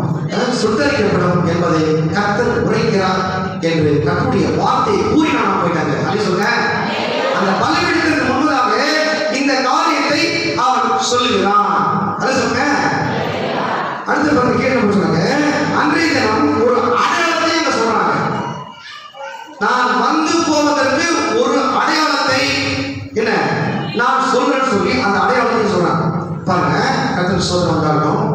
சுட்டரிக்கப்படும் என்பதை கர்த்தர் உரைக்கிறார் என்று கர்த்தருடைய வார்த்தையை கூறி நான் போயிட்டாங்க. அப்படி சொல்லுங்க, அந்த பலிபீடத்திற்கு முன்பதாக இந்த காரியத்தை அவன் சொல்லுகிறான். அதை சொல்லுங்க. அடுத்த பக்கம் கேட்க சொன்னாங்க, அன்றைய தினம் ஒரு அடையாளத்தை அங்க சொல்றாங்க. நான் வந்து போவதற்கு ஒரு அடையாளத்தை என்ன நான் சொல்றேன்னு சொல்லி அந்த அடையாளத்தை சொல்றாங்க. பாருங்க, கர்த்தர் சோதனை உண்டாகட்டும்.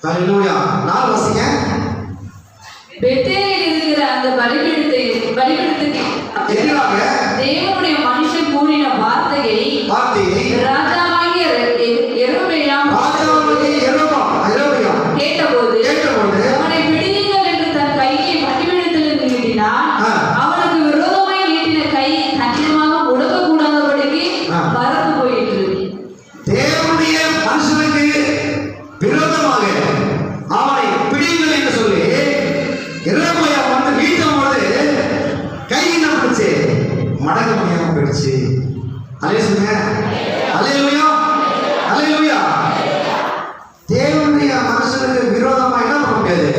ஹல்லேலூயா. 4 வாசிங்க. பெத்தேலில் இருக்கிற அந்த பலிபீடத்துக்கு எதிராக தேவனுடைய மனுஷன் கூறின வார்த்தையை ராஜாவாகிய யெரொபெயாம் கேட்டபோது அவனை பிடியுங்கள் என்று தன் கையை பலிபீடத்திலிருந்து நீட்டினான். அவனுக்கு விரோதமாய் நீட்டின கை கண்டிப்பாக முடக்கக்கூடாதபடிக்கு பறந்து போயிற்று. தேவனுடைய மனுஷனுக்கு விரோதமாக அவனை பிடியுங்கள் என்று சொல்லி யெரொபெயாம் வந்து வீட்டும் போது கை என்ன பண்ணுச்சு, மடங்க முடியாம போயிடுச்சு. அல்லேலூயா. அல்லேலூயா. அல்லேலூயா. தேவனுடைய மனுஷனுக்கு விரோதமா என்ன பண்ண முடியாது,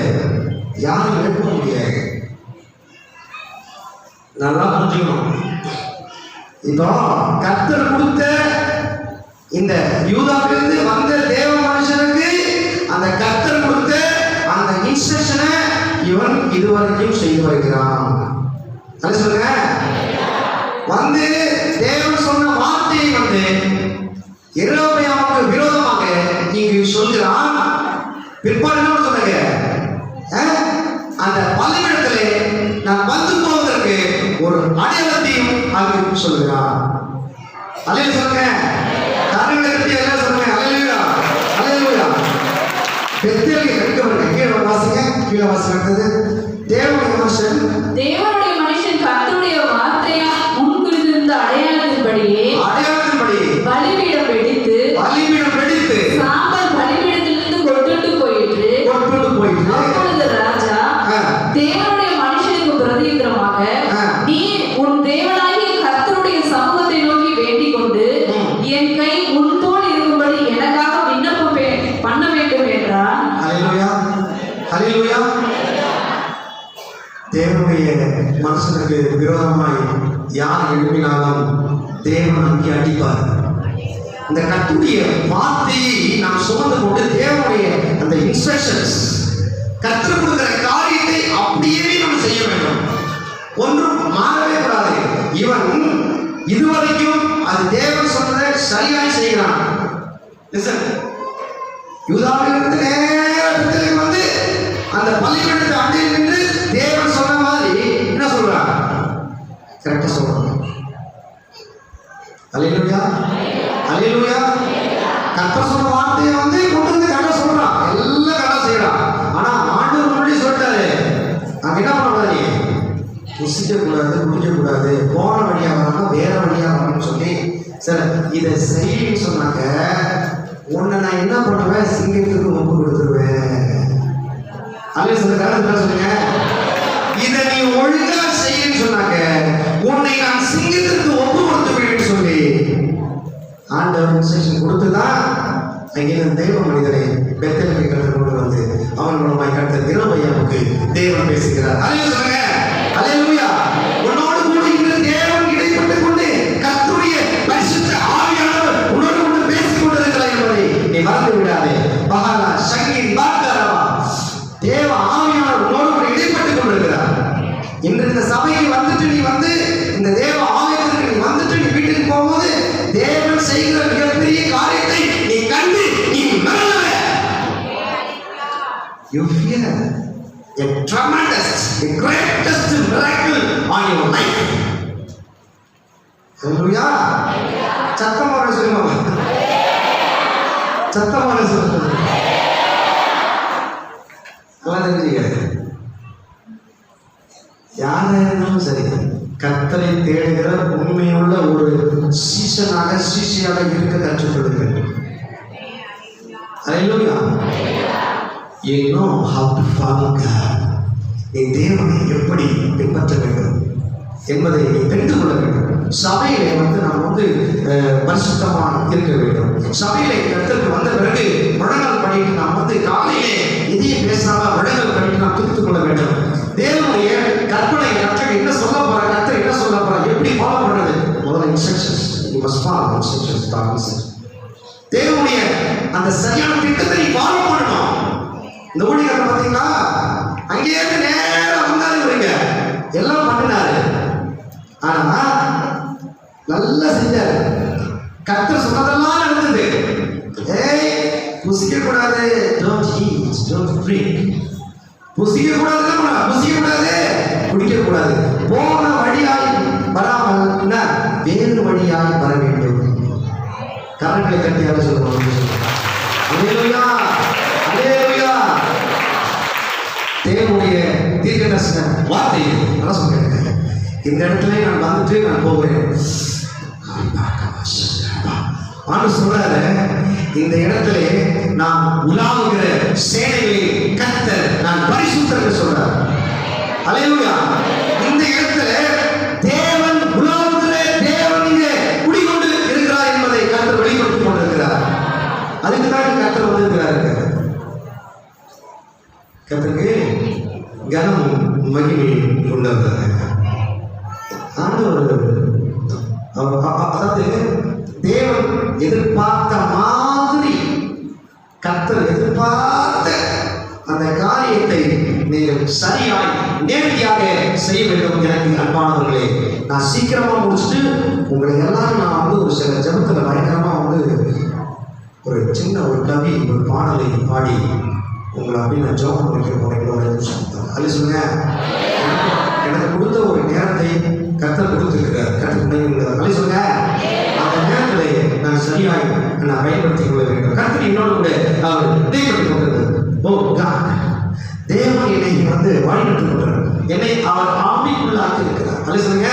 யாரும் எழுப்ப முடியாது. நல்லா புரிஞ்சுக்கணும். இப்போ கர்த்தர் கொடுத்த இந்த யூதாவிலிருந்து வந்த தேவ மனுஷனுக்கு அந்த கர்த்தர் கொடுத்த அந்த இன்ஸ்ட்ரக்ஷனை இவன் இதுவரைக்கும் செய்து வருகிறான். அது சொல்லுங்க, வந்து தேவன் சொன்ன வார்த்தையை வந்து யெரொபெயாமுக்கு விரோதமாக இங்கு சொல்கிறான். பிற்பாடு என்ன சொன்னாங்க, அந்த பலிபீடத்திலே நான் வந்து போவதற்கு ஒரு அடையாளத்தையும் அங்கு சொல்கிறான். அல்லேலூயா சொல்லுங்க. காரணங்களை பற்றி எல்லாம் சொல்லுங்க. அல்லேலூயா. அல்லேலூயா. பெத்தேலுக்கு கடிக்கப்படுங்க. கீழே வாசிங்க. கீழே வாசிக்கிறது தேவனுடைய மனுஷன் கர்த்தருடைய வார்த்தையால் முன்குறித்திருந்த அடையாளத்தின்படியே பலிபீடம் வெடித்து சாம்பல் பலிபீடத்திலிருந்து கொட்டுண்டு போயிற்று. அப்பொழுது ராஜா தேவனுடைய மனுஷனுக்கு பிரதியுத்தரமாக, நீ உன் தேவனாகிய கர்த்தருடைய சமூகத்தை நோக்கி வேண்டிக் கொண்டு என் கை உன் தோள் இருக்கும்படி எனக்காக விண்ணப்பம் பண்ண வேண்டும் என்றான். அல்லேலூயா. அல்லேலூயா. தேவனுடைய மனுஷனுக்கு விரோதமாய் யார் எழுப்பினாலும் தேவன் அங்கே அடிப்பார். இந்த கர்த்தருடைய வார்த்தையை நாம் சுமந்து கொண்டு தேவனுடைய அந்த இன்ஸ்ட்ரக்ஷன்ஸ், கர்த்தர் கொடுக்கிற காரியத்தை அப்படியே நம்ம செய்ய வேண்டும். ஒன்றும் மாறவே கூடாது. இவன் இதுவரைக்கும் அது தேவன் சொன்னதை சரியாய் செய்கிறான். யூதாவிலிருந்து நேரத்துக்கு வந்து அந்த பள்ளிக்கூடத்தை அண்டையில் நின்று தேவன் சொன்ன மாதிரி என்ன சொல்றான்? கரெக்டா சொல்றான். அல்லேலூயா, அல்லேலூயா. கர்த்தர் சொன்ன வார்த்தையை வந்து கொண்டு வந்து கரெக்டா சொல்றான், எல்லாம் கரெக்டா செய்யறான். ஆனா ஆண்டவர் முன்னாடி சொல்லிட்டாரு, அங்க என்ன பண்ணக்கூடாது? புசிக்க கூடாது, குடிக்க கூடாது, போன வழியா வராம வேற வழியா வரணும்னு சொல்லி, சரி இதை செய்யணும்னு சொன்னாக்க உன்னை நான் என்ன பண்ணுவேன்? சிங்கத்துக்கு ஒப்பு கொடுத்துருவேன். அல்ல சொல்லுங்க, இதை நீ ஒழுங்கா செய்யன்னு சொன்னாங்க உன்னை நான் சிங்கத்திற்கு ஒப்பு கொடுத்து விடுன்னு சொல்லி ஆண்டவர் இன்ஸ்ட்ரக்ஷன் கொடுத்துதான் அங்கிருந்து தெய்வ மனிதனை பெத்தலுக்கு கடந்து கொண்டு வந்து அவன் மூலமாய் கட்ட இரவையாவுக்கு தேவன் பேசுகிறார். அல்ல சொல்லுங்க, அல்லேலூயா. உன்னோடு கூட இன்று தேவன் இடைப்பட்டுக் கொண்டு கர்த்தருடைய பரிசுத்த ஆவியானவர் உன்னோடு கூட பேசிக் கொண்டிருக்கிறார் என்பதை நீ மறந்து விடாதே. பகலா சங்கீத் பாக்கரவா, தேவ ஆவியானவர் உன்னோடு கூட இடைப்பட்டுக் கொண்டிருக்கிறார். இன்று இந்த சபைக்கு வந்துட்டு நீ வந்து இந்த தேவ ஆலயத்திற்கு நீ வந்துட்டு நீ வீட்டுக்கு போகும்போது தேவன் செய்கிற மிகப்பெரிய காரியத்தை நீ கண்டு நீ மறந்துவிட. You hear a tremendous, a greatest miracle on your life. Hallelujah. சத்தமாக சொல்லுங்க, சத்தமாக சொல்லுங்க. நல்லா தெரிஞ்சுக்க, யாராயிருந்தாலும் சரி கர்த்தரை தேடுகிற உண்மையுள்ள ஒரு சீசனாக சீசியாக இருக்க கற்றுக்கொள்ளுங்கள். ஹல்லேலூயா. You know how to follow God. நீ தேவனை எப்படி பின்பற்ற வேண்டும் என்பதை நீ தெரிந்து கொள்ள வேண்டும். சபையிலே வந்து நாம் வந்து பரிசுத்தமாக இருக்க வேண்டும். சபையிலே கர்த்தருக்கு வந்த பிறகு முழங்கால் பண்ணிட்டு நாம் வந்து காலையிலே எதையும் பேசாம முழங்கால் பண்ணிட்டு நாம் துதித்துக் கொள்ள வேண்டும். தேவனுடைய கற்பனை கர்த்தர் என்ன சொல்ல போற, கர்த்தர் என்ன சொல்ல போற, எப்படி ஃபாலோ பண்றது? முதல்ல instructions, you must follow instructions. தேவனுடைய அந்த சரியான திட்டத்தை நீ ஃபாலோ பண்ணணும். இந்த ஊழியர்கள் பார்த்தீங்களா, அங்கேயே நேரம் வந்தாரு, இவருங்க எல்லாம் பண்ணினாரு. ஆனா நல்லா செஞ்சாரு. கர்த்தர் சொன்னதெல்லாம் நடந்தது. ஏய், புசிக்க கூடாது, don't eat, don't drink. புசிக்க கூடாது, புசிக்க கூடாது, குடிக்க கூடாது. போன வழியாய் வராமல் வேறு வழியாய் வர வேண்டும். கரங்களை கட்டியாக சொல்லுவாங்க. அல்லேலூயா, அல்லேலூயா. தேவனுடைய தீர்க்கதரிசன வார்த்தை நல்லா சொல்றேன். இந்த இடத்துல நான் வந்துட்டு நான் போகிறேன். ஆண்டு சொல்றாரு, இந்த இடத்துல நான் உலாவுகிற சேனைகளில் கர்த்தர் நான் பரிசுத்தர் சொல்றார். அல்லேலூயா. இந்த இடத்துல தேவன் உலாவுகிற தேவன் இங்கே குடிகொண்டு இருக்கிறார் என்பதை கர்த்தர் வெளிப்படுத்திக் கொண்டிருக்கிறார். அதுக்கு தான் கர்த்தர் வந்திருக்கிறார். கர்த்தருக்கு கனமும் மகிமையும் கொண்டவர். அதாவது தேவன் எதிர்பார்த்த மாதிரி கர்த்தர் எதிர்பார்த்த அந்த காரியத்தை நீங்கள் சரியாய் நேர்த்தியாக செய்ய வேண்டும். எனக்கு அன்பானவர்களே, நான் சீக்கிரமா முடிச்சுட்டு உங்களை எல்லாரும் நான் வந்து ஒரு சில ஜபத்துல பயங்கரமா வந்து ஒரு சின்ன ஒரு கவி ஒரு பாடலை பாடி உங்களை அப்படி நான் ஜோகம் பண்ணிக்க போறேன். அது சொல்லுங்க, எனக்கு கொடுத்த ஒரு நேரத்தை கர்த்தர் கொடுத்திருக்கிறார். கர்த்தர் அது சொல்லுங்க, அந்த நேரத்தில் நான் சரியாய் நான் பயன்படுத்திக் கொள்ள வேண்டும். கர்த்தர் இன்னொரு கூட அவர் பயன்படுத்திக் கொண்டிருக்கிறார். ஓ காட், தேவன் என்னை வந்து வழிநடத்திக் கொண்டிருக்கிறார். என்னை அவர் ஆவிக்குள்ளாக்கி இருக்கிறார். அது சொல்லுங்க,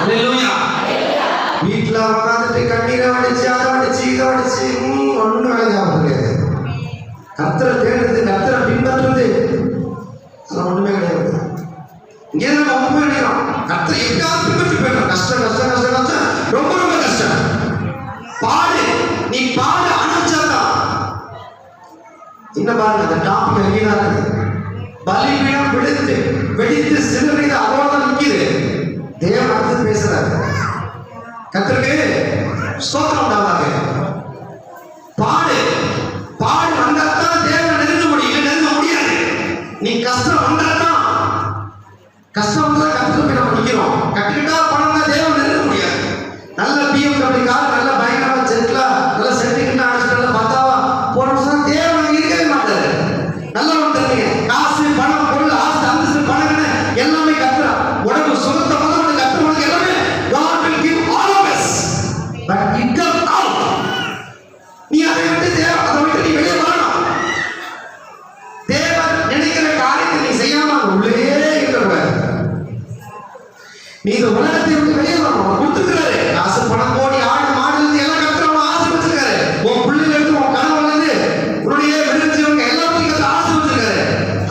அல்லேலூயா. வீட்டில் உட்காந்துட்டு கண்ணீரை வடிச்சு அதை வடிச்சு இதை வடிச்சு ஒன்றும் வேலையாக கிடையாது. கர்த்தரை தேடுறது, கர்த்தரை பின்பற்றுறது, அதெல்லாம் ஒன்றுமே கிடையாது. இங்கே நம்ம ஒன்று வேணும். கர்த்தரை எப்படியாவது பின்பற்றி போயிடணும். கஷ்டம் கஷ்டம் கஷ்டம் கஷ்டம், ரொம்ப ரொம்ப கஷ்டம். பாடு, நீ பாடு அனுப்பிச்சாதான். இன்னும் பாருங்க, அந்த டாபிக் எங்கேதான் இருக்குது. பலிபீடம் வெடித்து சிறுநீர் அதோட நிற்கிது. தேவன் அடுத்து பேசுறாரு. கர்த்தருக்கு ஸ்தோத்திரம் உண்டாவதாக. பாடு பாடு வந்தாதான் தேவனை நெருங்க முடியும், இல்லை நெருங்க முடியாது. நீ கஷ்டம் வந்தாதான், கஷ்டம் வந்தா கஷ்டம் போய் நம்ம நிற்கிறோம். கட்டுக்கிட்டா பணம் தான் தேவனை நெருங்க முடியாது. நல்ல BMW கார், நல்ல பயங்கரமா செட்ல நல்ல செட்டிக்கிட்டு அடிச்சு நல்ல பத்தாவா போனோம்னா தேவன் இருக்கவே மாட்டாரு. நல்லவன் தெரியுங்க, காசு பணம் பொருள் ஆஸ்தி அந்தஸ்து பணம் எல்லாமே கத்துறா. உடம்பு சுகத்தை முதல்ல கத்துறவனுக்கு எல்லாமே God will give all of us, but it comes out. நீ அதை விட்டு அதை விட்டு நீ வெளியே வரணும். தேவன் நினைக்கிற காரியத்தை நீ செய்யாம உள்ளே இருக்கக்கூடாது. நீ இந்த உலகத்தை விட்டு வெளியே வரணும். கொடுத்துருக்காரு காசு பணம் கோடி ஆடு மாடு இருந்து எல்லாம் கத்துறவங்க ஆசை வச்சிருக்காரு. உன் பிள்ளைல இருந்து உன் கணவன்ல இருந்து உன்னுடைய விருந்தியவங்க எல்லாத்தையும் கத்து ஆசை வச்சிருக்காரு.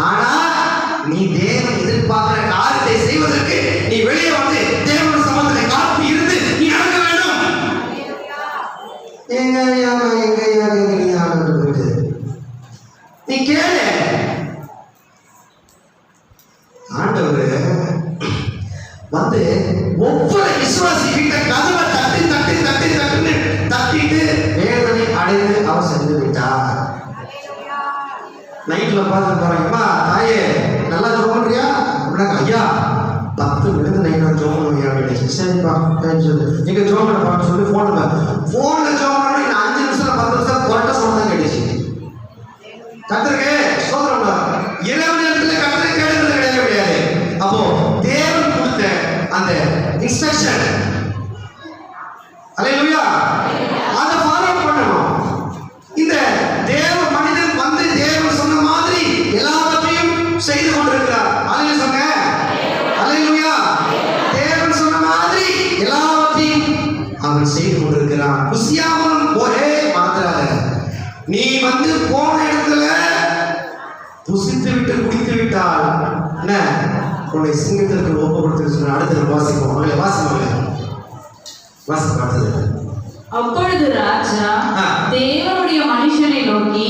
ஆனா நீ தேவன் எதிர்பார்க்கிற காரியத்தை செய்வதற்கு நீ வெளியே வந்து தேவன் சமூகத்தை காத்து இருந்து நீ நடக்க வேண்டும். எங்க நீ கேளு. ஆண்டவர் வந்து ஒவ்வொரு விசுவாசி கிட்ட கதவை தட்டி தட்டி தட்டி தட்டி தட்டிட்டு வேதனை அடைந்து அவர் சென்று விட்டார். நைட்ல பார்த்து போறாங்கம்மா, தாயே நல்லா ஜோம் பண்றியா அப்படின்னா, ஐயா 10 மினிட் நைட்ல ஜோம் பண்ணுவியா அப்படின்னு. சரிப்பா எங்க ஜோம் பண்ண பார்க்க சொல்லி போன்ல ஜோம் பண்ண 5 நிமிஷம் 10 நிமிஷம் கொரட்ட சவுண்ட் தான் கேட்டுச்சு. கர்த்தருக்கு ஸ்தோத்திரம். இரவு நேரத்தில் கர்த்தரை கேட்கறது கிடையாது. அப்போ தேவன் கொடுத்த அந்த இன்ஸ்ட்ரக்ஷன், அல்லேலூயா, அதை ஃபாலோ பண்ணணும். இந்த தேவ மனிதன் வந்து தேவன் சொன்ன மாதிரி எல்லாவற்றையும் செய்து கொண்டிருக்கிறார். அல்லேலூயா சொங்க, அல்லேலூயா. தேவன் சொன்ன மாதிரி எல்லாவற்றையும் அவன் செய்து கொண்டிருக்கிறான். குசியாமலும் ஒரே மாத்திராத, நீ வந்து போன இடத்துல புசித்து விட்டு குடித்து விட்டால் என்ன உன்னை சிங்கத்திற்கு ஒப்பு கொடுத்து சொன்ன. அடுத்த வாசிப்போம், வாசிப்பாட்டது. அப்பொழுது ராஜா தேவனுடைய மனுஷனை நோக்கி,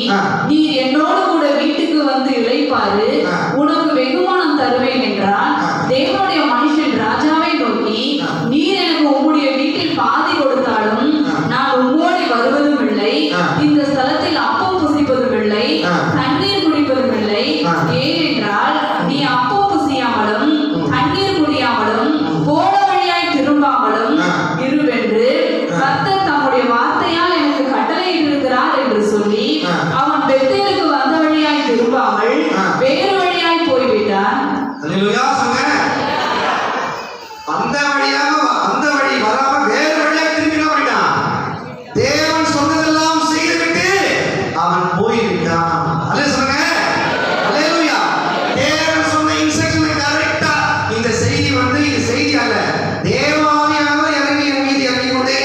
நீர் என்னோடு கூட வீட்டுக்கு வந்து இளைப்பாரு, உனக்கு வெகுமானம் தருவேன் என்றான். தேவனுடைய மனுஷன் ராஜாவை நோக்கி, நீர் எனக்கு உம்முடைய வீட்டில் பாதி கொடுத்தாலும் நான் உம்மோடு வருவதும் இல்லை, இந்த ஸ்தலத்தில் அப்பம் புசிப்பதும் இல்லை, தண்ணீர் குடிப்பதும் இல்லை. ஏனென்றால் நீ அப்பம் புசியாமலும் தண்ணீர் குடியாமலும் போன வழியாய் திரும்பாமலும் இருவென்று கர்த்தர் தம்முடைய வார்த்தையால் எனக்கு கட்டளையிட்டிருக்கிறார் என்று சொல்லி அவன் பெத்தேலுக்கு வந்த வழியாய் திரும்பாமல் வேறு வழியாய் போய்விட்டான். அல்லேலூயா சொங்க. அந்த வழி வராம வேறு வழியாய் திரும்பினான். தேவன் சொன்னதெல்லாம் செய்துவிட்டு அவன் போய்விட்டான். அல்லேலூயா சொங்க, அல்லேலூயா. தேவன் சொன்ன இன்ஸ்ட்ரக்ஷனை கரெக்டா, இந்த செய்தி வந்து இது செய்தி அல்ல, தேவாவியானவர் இறங்கி என் மீது இறங்கி கொண்டு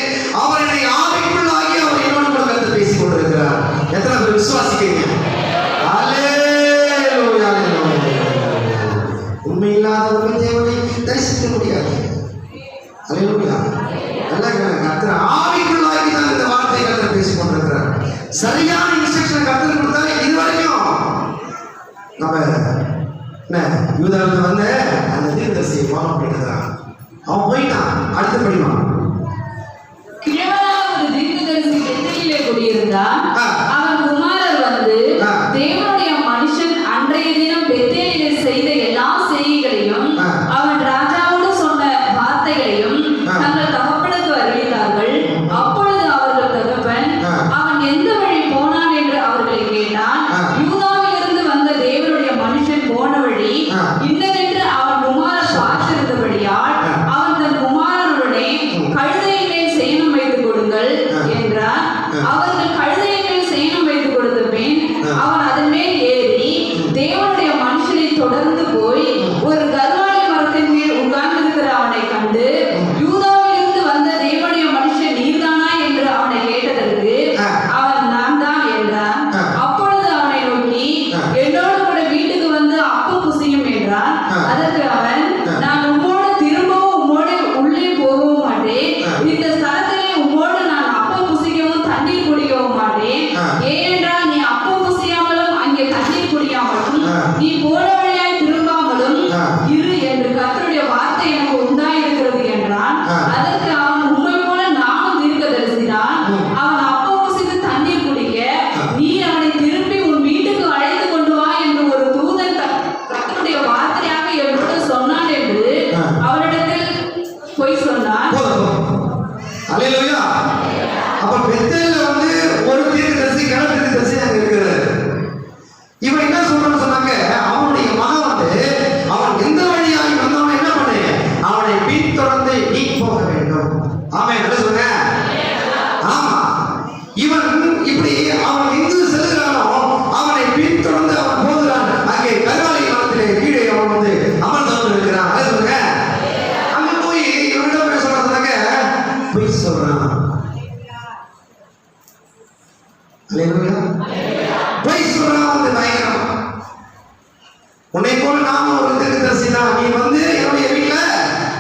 அவர் என்னை ஆவிக்குள்ளாகி அவர் என்னோடு கூட கருத்து பேசிக் கொண்டிருக்கிறார். எத்தனை பேர் விசுவாசிக்கிறீங்க? அல்லேலூயா. உண்மை இல்லாத உண்மை தேவனை தரிசிக்க முடியாது. அல்லேலூயா. நல்லா கர்த்தர் ஆவிக்குள்ளாகி தான் இந்த வார்த்தை கர்த்தர் பேசிக் கொண்டிருக்கிறார். சரியான இன்ஸ்ட்ரக்ஷன் கர்த்தர் கொடுத்தாரு. இது வரைக்கும் நம்ம என்ன யூதாவுக்கு வந்து அந்த தீர்க்கதரிசியை ஃபாலோ பண்ணிட்டுதான் அவன் போயிட்டான். அடுத்த படிவான். ஒரு தீர்க்கதரிசி பெத்தேலிலே குடியிருந்தான். அவன் குமாரர் வந்து தேவனுடைய மனுஷன் அன்றைய தினம் பெத்தேலிலே செய்த எல்லா செய்திகளையும் அவன் ராஜாவோடு சொன்ன வார்த்தைகளையும் தங்கள் தகப்பனுக்கு அறிவித்தார்கள். அப்பொழுது அவர்கள் தகப்பன் அவன் எந்த வழி போனான் என்று அவர்களை கேட்டான். யூதாவிலிருந்து வந்த தேவனுடைய மனுஷன் போன வழி இன்னதென்று அவன் குமாரர் பார்த்திருந்தபடியால் அவன் தன் குமாரனுடனே கழுதையின் மேல் சேணம் வைத்துக் கொடுங்கள் என்றான். அவர்கள் கழுதையின் மேல் சேணம் வைத்துக் கொடுத்த பின் அவன் அதன் மேல் ஏறி தேவனுடைய மனுஷனை தொடர்ந்து போய் ஒரு கர்வாலி மரத்தின் மேல் உட்கார்ந்திருக்கிற அவனை கண்டு, யூதாவிலிருந்து வந்த தேவனுடைய மனுஷன் நீர்தானா என்று அவனை கேட்டதற்கு அவன் நான் தான் என்றான். அப்பொழுது அவனை நோக்கி, என்னோடு கூட வீட்டுக்கு வந்து அப்பம் புசியும் என்றான். இவன் என்ன சொல்றான்னு சொன்னாங்க, அவனுடைய மகன் வந்து அவன் எந்த வழியாகி வந்தவன் என்ன பண்ணு, அவனை பின்தொடர்ந்து நீ போக வேண்டும். ஆமென். என்ன சொல்லுங்க. ஆமா, இவன் இப்படி அவன் எங்கு செல்கிறானோ அவனை பின்தொடர்ந்து அவன் போகிறான். அங்கே கருவாலி காலத்திலே கீழே அவன் வந்து அமர்ந்து இருக்கிறான். அதை சொல்லுங்க. அங்க போய் இவனிடம் என்ன சொல்றாங்க, பொய் சொல்றான். பொய் சொல்றான் வந்து பயங்கரம். உன்னை போல நானும் ஒரு தீர்க்கதரிசி தான், நீ வந்து என்னுடைய வீட்டுல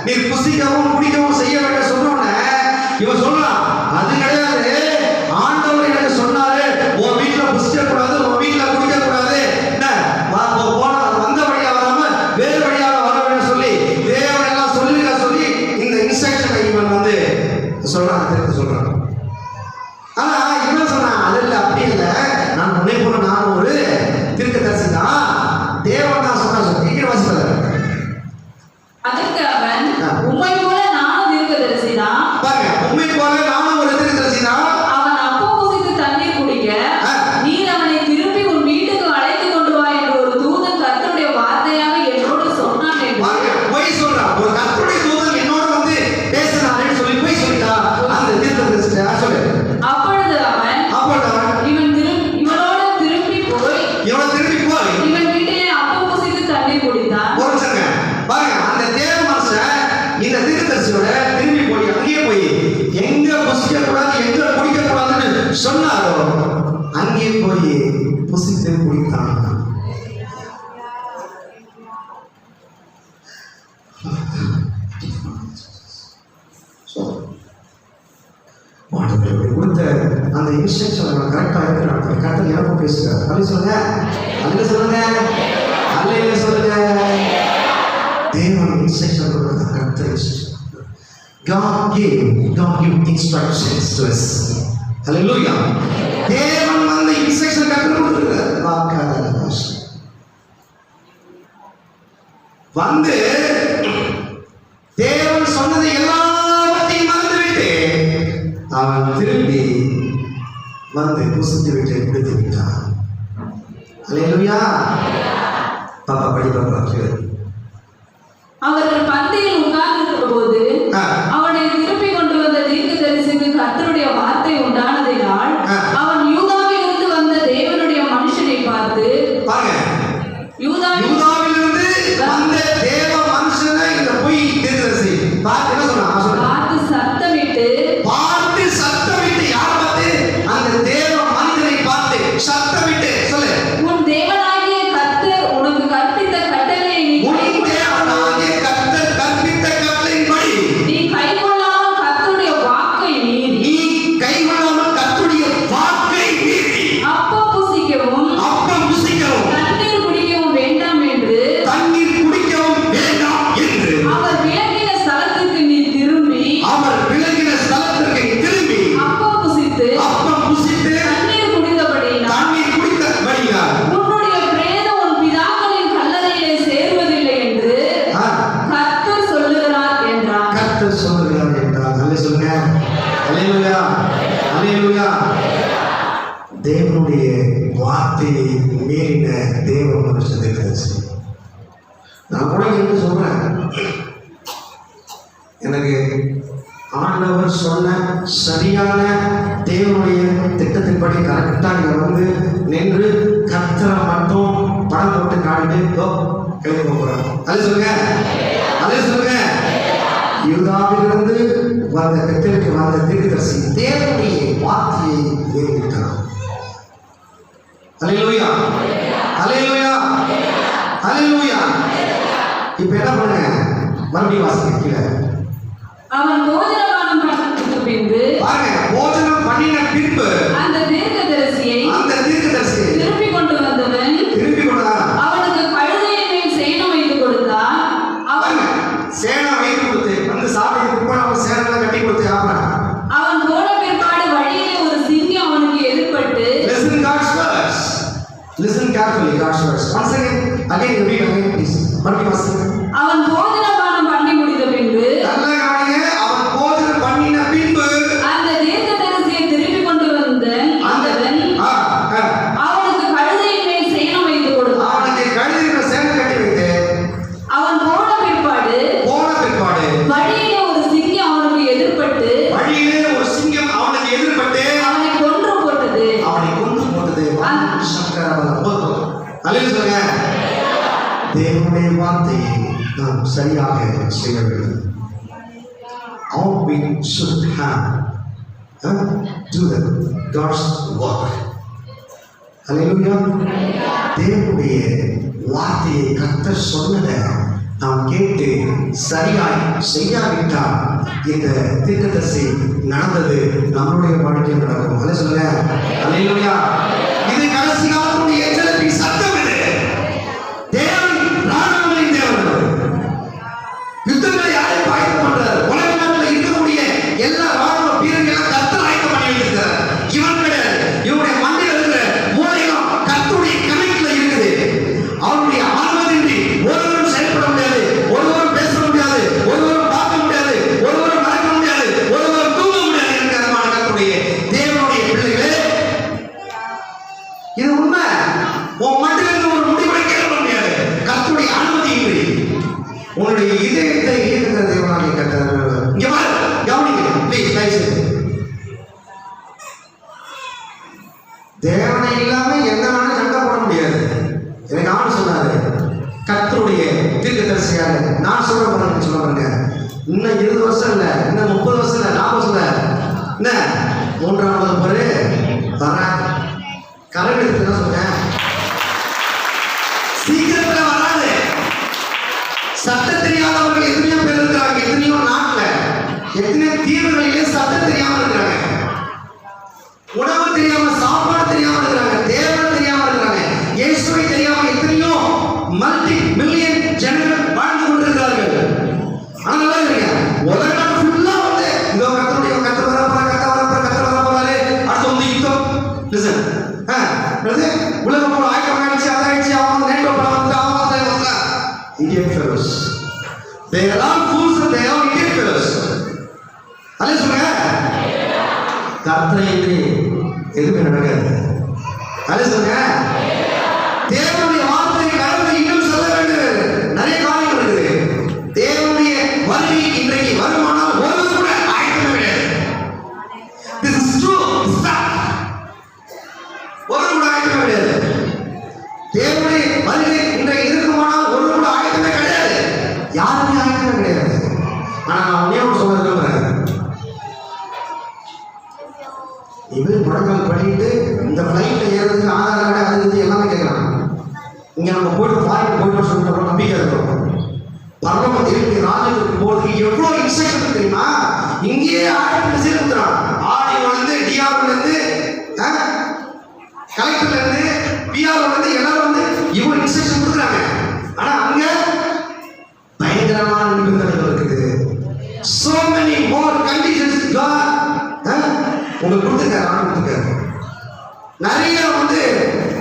நீ புசிக்கவும் குடிக்கவும் செய்ய வேண்டும் சொன்னோன்னு இவன் சொல்றான். அது கிடையாது, ஆண்டவர் எனக்கு சொன்னாரு உன் வீட்டுல புசிக்க கூடாது, உன் வீட்டுல குடிக்க கூடாது, என்ன போன வந்த வழியா வராம வேறு வழியாக வர வேண்டும் சொல்லி தேவன் எல்லாம் சொல்லி இந்த இன்ஸ்ட்ரக்ஷனை இவன் வந்து சொல்றான், திருப்பி சொல்றான். ஆனா இவன் சொன்னான், அது இல்லை, அப்படி இல்லை, நான் உன்னை போல நான் ஒரு தீர்க்கதரிசி தான், தேவன் தான் சொன்னா சொல்லி வாசிப்பது. அதற்கு அவன், உம்மை போல நானும் தீர்க்கதரிசி தான். பாருங்க, உம்மை போல நானும் ஒரு தீர்க்கதரிசி தான். அவன் அப்பம் புசித்து தண்ணீர் குடிக்க நீர் அவனை திருப்பி உன் வீட்டுக்கு அழைத்து கொண்டு வா என்று ஒரு தூதன் கர்த்தருடைய வார்த்தையாக என்னோடு சொன்னான் என்று. பொய் சொல்றான். ஒரு கர்த்தருடைய தூதன் என்னோட வந்து பேசினான்னு சொல்லி பொய் சொல்லிட்டா அந்த தீர்க்கதரிசி. சொல்லு. அப்பொழுது அவன் இவனோட திரும்பி போய் இவன் வீட்டிலே அப்பம் புசித்து தண்ணீர் குடித்தான். பாருங்க, அந்த தேவ மனுஷன் இந்த தீர்க்கதரிசியோட திரும்பி போய் அங்கேயே போய் எங்க புசிக்க கூடாது எங்க குடிக்க கூடாதுன்னு சொன்னாரோ அங்கே போய் புசித்து குடித்தான். கொடுத்த அந்த இன்ஸ்ட்ரக்ஷன் கரெக்டா இருக்கிறான். கரெக்டா யாரும் பேசுறாரு. அப்படி சொல்லுங்க, அல்ல சொல்லுங்க, அல்ல சொல்லுங்க. தேவன் இன்ஸ்ட்ரக்ஷன் கொடுத்த correct. God gave instructions to us. Hallelujah. தேவன் வந்து இன்ஸ்ட்ரக்ஷன் கரெக்ட் கொடுத்திருக்கார். வாக்காத பாஷை வந்து தேவன் சொன்னதை எல்லாத்தையும் மறந்துவிட்டு அவன் திரும்பி வந்து புசித்து விட்டு குடித்து விட்டான். அல்லேலூயா. பாப்பா படி பாப்பா. அவர்கள் பந்தியில் உட்கார்ந்திருக்கும் போது அவனை திருப்பி கொண்டு வந்த தீர்க்கதரிசிக்கு கர்த்தருடைய வார்த்தை உண்டானதினால் அவன் யூதாவிலிருந்து வந்த தேவனுடைய மனுஷனை பார்த்து, யூதாவிலிருந்து வந்த தேவ மனுஷனை இந்த பொய் தீர்க்கதரிசி பார்த்து என்ன சொன்னான்? பார்த்து சத்தமிட்டு யார் பார்த்து? அந்த தேவ மனிதனை பார்த்து சத்தமிட்டு சொல்லு. உன் தேவனாகிய கர்த்தர் உனக்கு கற்பித்த கட்டளையை நீ கைக்கொள்ளாமல் கர்த்தருடைய வாக்கை மீறி அப்பம் புசிக்கவும் தண்ணீர் குடிக்கவும் வேண்டாம் என்று அவர் விலகின ஸ்தலத்துக்கு நீ திரும்பி அப்பம் புசித்து தண்ணீர் குடித்தபடியினால் உன்னுடைய பிரேதம் உன் பிதாக்களின் கல்லறையிலே சேருவதில்லை என்று கர்த்தர் சொல்லுகிறார் என்றார். கர்த்தர் சொல்லுகிறார் என்றார். நல்ல சொல்லுங்க. அல்லேலூயா, அல்லேலூயா. தேவனுடைய வார்த்தையை மீறின தேவ மனுஷனை நான் கூட என்ன சொல்றேன், எனக்கு ஆண்டவர் சொன்ன சரியான தேவனுடைய திட்டத்தின்படி கரெக்டாக இங்க வந்து நின்று கர்த்தரை மட்டும் படம் போட்டு காட்டிட்டு எழுத போறாங்க. அது சொல்லுங்க, அதே சொல்லுங்க. யூதாவிலிருந்து வந்த பெத்தலுக்கு வந்த தீர்க்கதரிசி தேவனுடைய வார்த்தையை ஏறிவிட்டார். அல்லேலூயா, அல்லேலூயா, அல்லேலூயா. இப்ப என்ன பண்ணுங்க, மறுபடியும் வாசிக்க. அவன் போஜனபானம் பண்ணதுக்கு பின்பு பாருங்க, போஜனம் பண்ணின பின்பு அந்த தீர்க்கதரிசியை திருப்பி கொண்டு வந்தவன் அவனுக்கு கழுதையின் மேல் சேணம் வைத்து கொடுத்தான். அவன் சேணம் வைத்து கொடுத்து வந்து சாப்பிட்டு அவன் சேணம் கட்டி கொடுத்து அவன் போன பிற்பாடு வழியிலே ஒரு சிங்கம் அவனுக்கு எதிர்பட்டு. Listen carefully, God's words. Once again read again, please. அவன் போஜனபானம் பண்ணி முடித்த பின்பு அவன் போஜனம் பண்ணின பின்பு அந்த தீர்க்கதரிசியை திருப்பி கொண்டு வந்தவன் அவனுக்கு கழுதையின் மேல் சேணம் வைத்து அல்லேலூயா சொல்லுங்க. தேவனுடைய வார்த்தையை நாம் சரியாக செய்ய வேண்டும். All we should have do the God's work. அல்லேலூயா. தேவனுடைய வார்த்தையை கர்த்தர் சொன்னதை நாம் கேட்டு சரியாய் செய்யாவிட்டால் இந்த தீர்க்கதரிசி நடந்தது நம்முடைய வாழ்க்கையில் நடக்கும். அல்ல சொல்லுங்க. அல்லேலூயா. இது கடைசி காலத்துடைய எச்சரிப்பின் சத்தம். இது தேவன் ராணுவங்களின் தேவன். யுத்தங்களை யாரையும் ஆயத்தம் பண்றார். உலக நாட்டில் இருக்கக்கூடிய எல்லா ராணுவ வீரர்களும் கர்த்தர் ஆயத்தம் பண்ணி வைத்திருக்கிறார். இவன் கிடையாது. இவனுடைய மண்ணில் இருக்கிற மூளையும் கர்த்தருடைய கணக்கில் இருக்குது. அவருடைய ஆர்வத்தின்றி ஒருவரும் செயல்பட முடியாது, ஒருவரும் பேச முடியாது, ஒருவரும் பார்க்க முடியாது, ஒருவரும் மறக்க முடியாது, ஒருவரும் தூங்க முடியாது. இருக்கிறமான கர்த்தருடைய தேவனுடைய பிள்ளைகளே, இது உண்மை. உன் மண்ணிலிருந்து ஒரு முடிவை கேட்க முடியாது கர்த்தருடைய அனுமதியின்றி. உன்னுடைய இதயத்தை இயக்குகிற தேவனாகிய கர்த்தர். இங்க பாரு, கவனிங்க ப்ளீஸ், தயவுசெய்து. தேவனை இல்லாம எந்த நாளும் சண்டை போட முடியாது. எனக்கு ஆண்டு சொன்னாரு, கர்த்தருடைய தீர்க்கதரிசியாக நான் சொல்ல போறேன்னு சொல்ல பாருங்க. இன்னும் 20 வருஷம் இல்ல, இன்னும் 30 வருஷம் இல்ல, 40 வருஷம் இல்ல, என்ன 3ஆவது பாரு வர கரண்ட் இருக்குன்னு சொன்னேன். சீக்கிரத்துல வராது. சட்டம் தெரியாதவர்கள் எத்தனையோ பேர் இருக்கிறாங்க. எத்தனையோ நாட்டில் எத்தனையோ தீவுகளிலே சட்டம் தெரியாம இருக்கிறாங்க. உணவு தெரியாம, சாப்பாடு தெரியாம இருக்கிறாங்க. தேவன் தெரியாம இருக்கிறாங்க. இயேசுவை தெரியாம எத்தனையோ மல்டி மில்லியன் ஜனங்கள் வாழ்ந்து கொண்டிருக்கிறார்கள். ஆனா நல்லா இருக்கீங்க. உலக நாடு ஃபுல்லா வந்து இந்த கர்த்தருடைய கர்த்தர் வரப்போறாரு, கர்த்தர் வரப்போறாரு, கர்த்தர் வரப்போறாரு. அடுத்து வந்து யுத்தம். லிசன். உலகம் போல ஆயத்தமாயிடுச்சு, அதாயிடுச்சு, அவங்க நேட்டோ படம் வந்து அவங்க Indian fellows. They are all fools and they are Indian fellows. அல்லே சொல்லுங்க. கர்த்தரை இன்றி எதுவுமே நடக்காது. அல்லே சொல்லுங்க. தேவனுடைய வார்த்தை கடந்து இன்னும் சொல்ல வேண்டும். நிறைய காரியங்கள் இருக்குது. தேவனுடைய வருகை இன்றைக்கு வருமானால் ஒருவர் கூட ஆயத்தம் கிடையாது. This is true. ஒரு கூட ஆயத்தம் கிடையாது. தேவனுடைய வருகை இன்றைக்கு இருக்குமானால் ஒரு கூட ஆயத்தமே கிடையாது. யாருமே ஆயத்தமே கிடையாது. ஆனா நான் ஒன்னே ஒன்று சொல்ல விரும்புறேன். இது முழங்கால் பண்ணிட்டு இந்த ஃபிளைட்ல ஏறதுக்கு ஆதார் கார்டு அது இது எல்லாமே கேட்கலாம். இங்க நம்ம போயிட்டு ஃபாரின் போயிட்டு சொல்லிட்டு நம்பிக்கை இருக்கும். பரலோகத்தில் ராஜ்யத்துக்கு போறதுக்கு எவ்வளவு இன்ஸ்ட்ரக்ஷன் தெரியுமா? இங்கேயே ஆயிரத்தி சேர்த்துறான். ஆடியோல இருந்து, டிஆர்ல இருந்து, கலெக்டர்ல இருந்து, பிஆர்ல இருந்து எல்லாரும் வந்து இவ்வளவு இன்ஸ்ட்ரக்ஷன் கொடுக்குறாங்க. ஆனா அங்க பயங்கரமான நிபந்தனைகள் இருக்குது. So many more conditions God உங்களுக்கு கொடுத்துருக்காரு. ஆண்டு கொடுத்துருக்காரு. நிறைய வந்து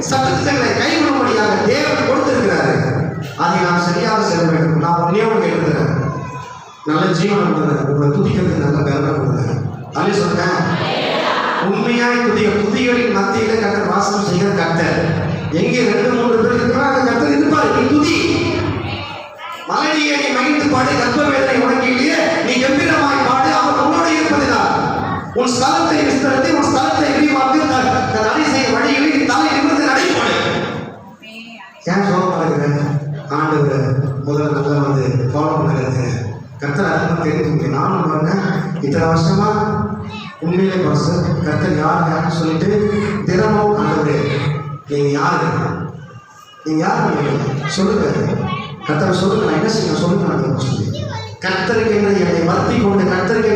சட்டத்திட்டங்களை கைவிடும்படியாக தேவன் கொடுத்திருக்கிறாரு. அதை நாம் சரியாக செல்ல வேண்டும். நான் ஒன்னே ஒன்று கேட்டுக்கிறேன். நல்ல ஜீவனம் கொடுக்குறேன். உங்களை துதிக்கிறதுக்கு நல்ல பலனை கொடுக்குறேன். அதே சொல்றேன். உண்மையாய் துதிகளின் மத்தியில கர்த்தர் வாசம் செய்கிற கர்த்தர். எங்கே 2-3 பேர் இருக்கிறாங்க, கர்த்தர் இருப்பார். நீ துதி. மலையே நீ மகிழ்ந்து பாடு, கர்ப்ப வேதனை உனக்கு இல்லையே, நீ கம்பீரமாய் பாடு, அவர் உன்னோடு இருப்பதுதான். உன் ஸ்தலத்தை விஸ்தரித்து, உன் ஸ்தலத்தை விரிவாக்கு, தன் அதிசய வழிகளில் நீ தலை நிமிர்ந்து நடைபோடு. ஏன் சோகம் பண்ணுறேன்? ஆண்டவர் முதல்ல நல்லா வந்து ஃபாலோ பண்ணுறது கர்த்தர் அதிகமாக தெரிஞ்சுக்க. நானும் பாருங்க இத்தனை வருஷமா உண்மையிலே பாஸ்டர் கர்த்தர் யாருன்னு சொல்லிட்டு தினமும் ஆண்டவரே நீங்க யாரு, நீங்க யாரு சொல்லுங்க, கர்த்தர் சொல்லுங்க, நான் என்ன செய்ய சொல்லுங்க. நான் சொல்லி கர்த்தருக்கு என்னை மறுத்தி கொண்டு கர்த்தருக்கு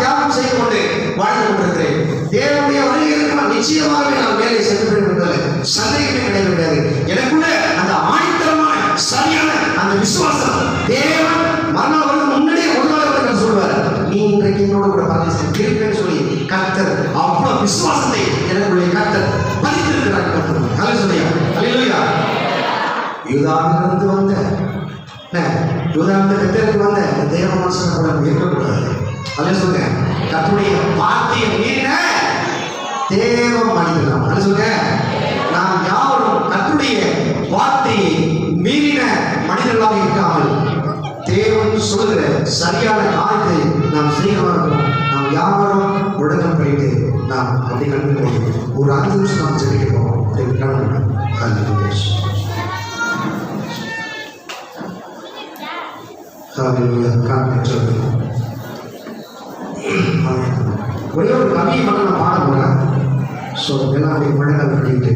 தியாகம் செய்து கொண்டு வாழ்ந்து கொண்டிருக்கிறேன். தேவனுடைய வருகையில் நிச்சயமாகவே நான் மேலே சென்று சந்தேகமே கிடையாது. எனக்குள்ள அந்த ஆணித்தரமான சரியான அந்த விசுவாசம், தேவன் மரணம் வந்து முன்னாடியே முதலாக சொல்வார், நீ இன்றைக்கு என்னோட கூட பரதேசம் சொல்லி கர்த்தர் அவ்வளவு விசுவாசத்தை எனக்குள்ளே கர்த்தர் பதித்திருக்கிறார். அல்லேலூயா. யூதாவிலிருந்து வந்த பெற்றோருக்கு வந்த தேவ மனுஷனை கூட இருக்கக்கூடாது. அதே சொல்லுங்க, கர்த்தருடைய வார்த்தையை மீறின தேவ மனிதன். அதே சொல்லுங்க, நாம் யாவரும் கர்த்தருடைய வார்த்தையை மீறின மனிதர்களாக இருக்காமல் தேவன் சொல்லுகிற சரியான காரியத்தை நாம் செய்யணும். நாம் யாவரும் உடனே போயிட்டு நாம் அப்படி கண்டு ஒரு 5 நிமிஷம் நாம் ஜெபிக்கிறோம். ஒரே ஒரு கவியை மட்டும் நான் பாட போகிறேன். ஸோ எல்லாம் அப்படி முழங்கால் பண்ணிட்டு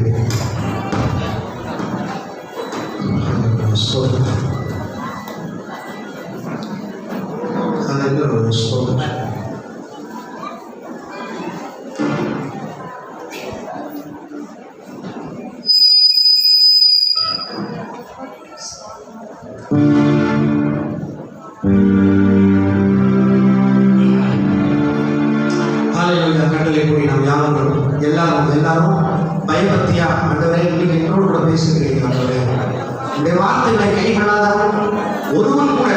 கட்டளை கூடி நாம் எல்லாரும் பயபக்தியா ஆண்டவரே நீங்க என்னோடு கூட பேசுகிறீங்க. ஆண்டவரே உடைய வார்த்தைகளை கைவிடாதவன் ஒருவன் கூட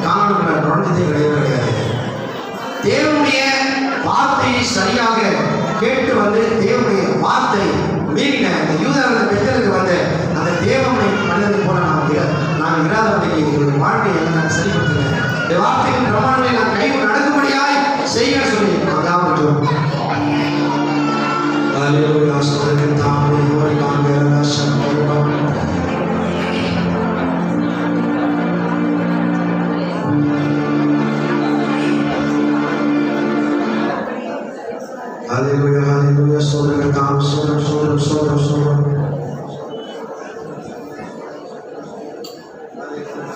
காணொலிகளை நுழைஞ்சதே கிடையாது. தேவனுடைய வார்த்தையை சரியாக கேட்டு வந்து தேவனுடைய வார்த்தை மீறின இந்த யூதர்கள் பெற்றலுக்கு வந்து அந்த தேவனை மனிதனை போல நான் இராதவனுக்கு எங்களுடைய வாழ்க்கையை எல்லாம் சரிப்படுத்துங்க. இந்த வார்த்தையின் பிரமாணங்களை நான் கைவு நடக்கும்படியாய் செய்ய சொல்லி அதாவது Hallelujah, hallelujah, sodra tam, sodra.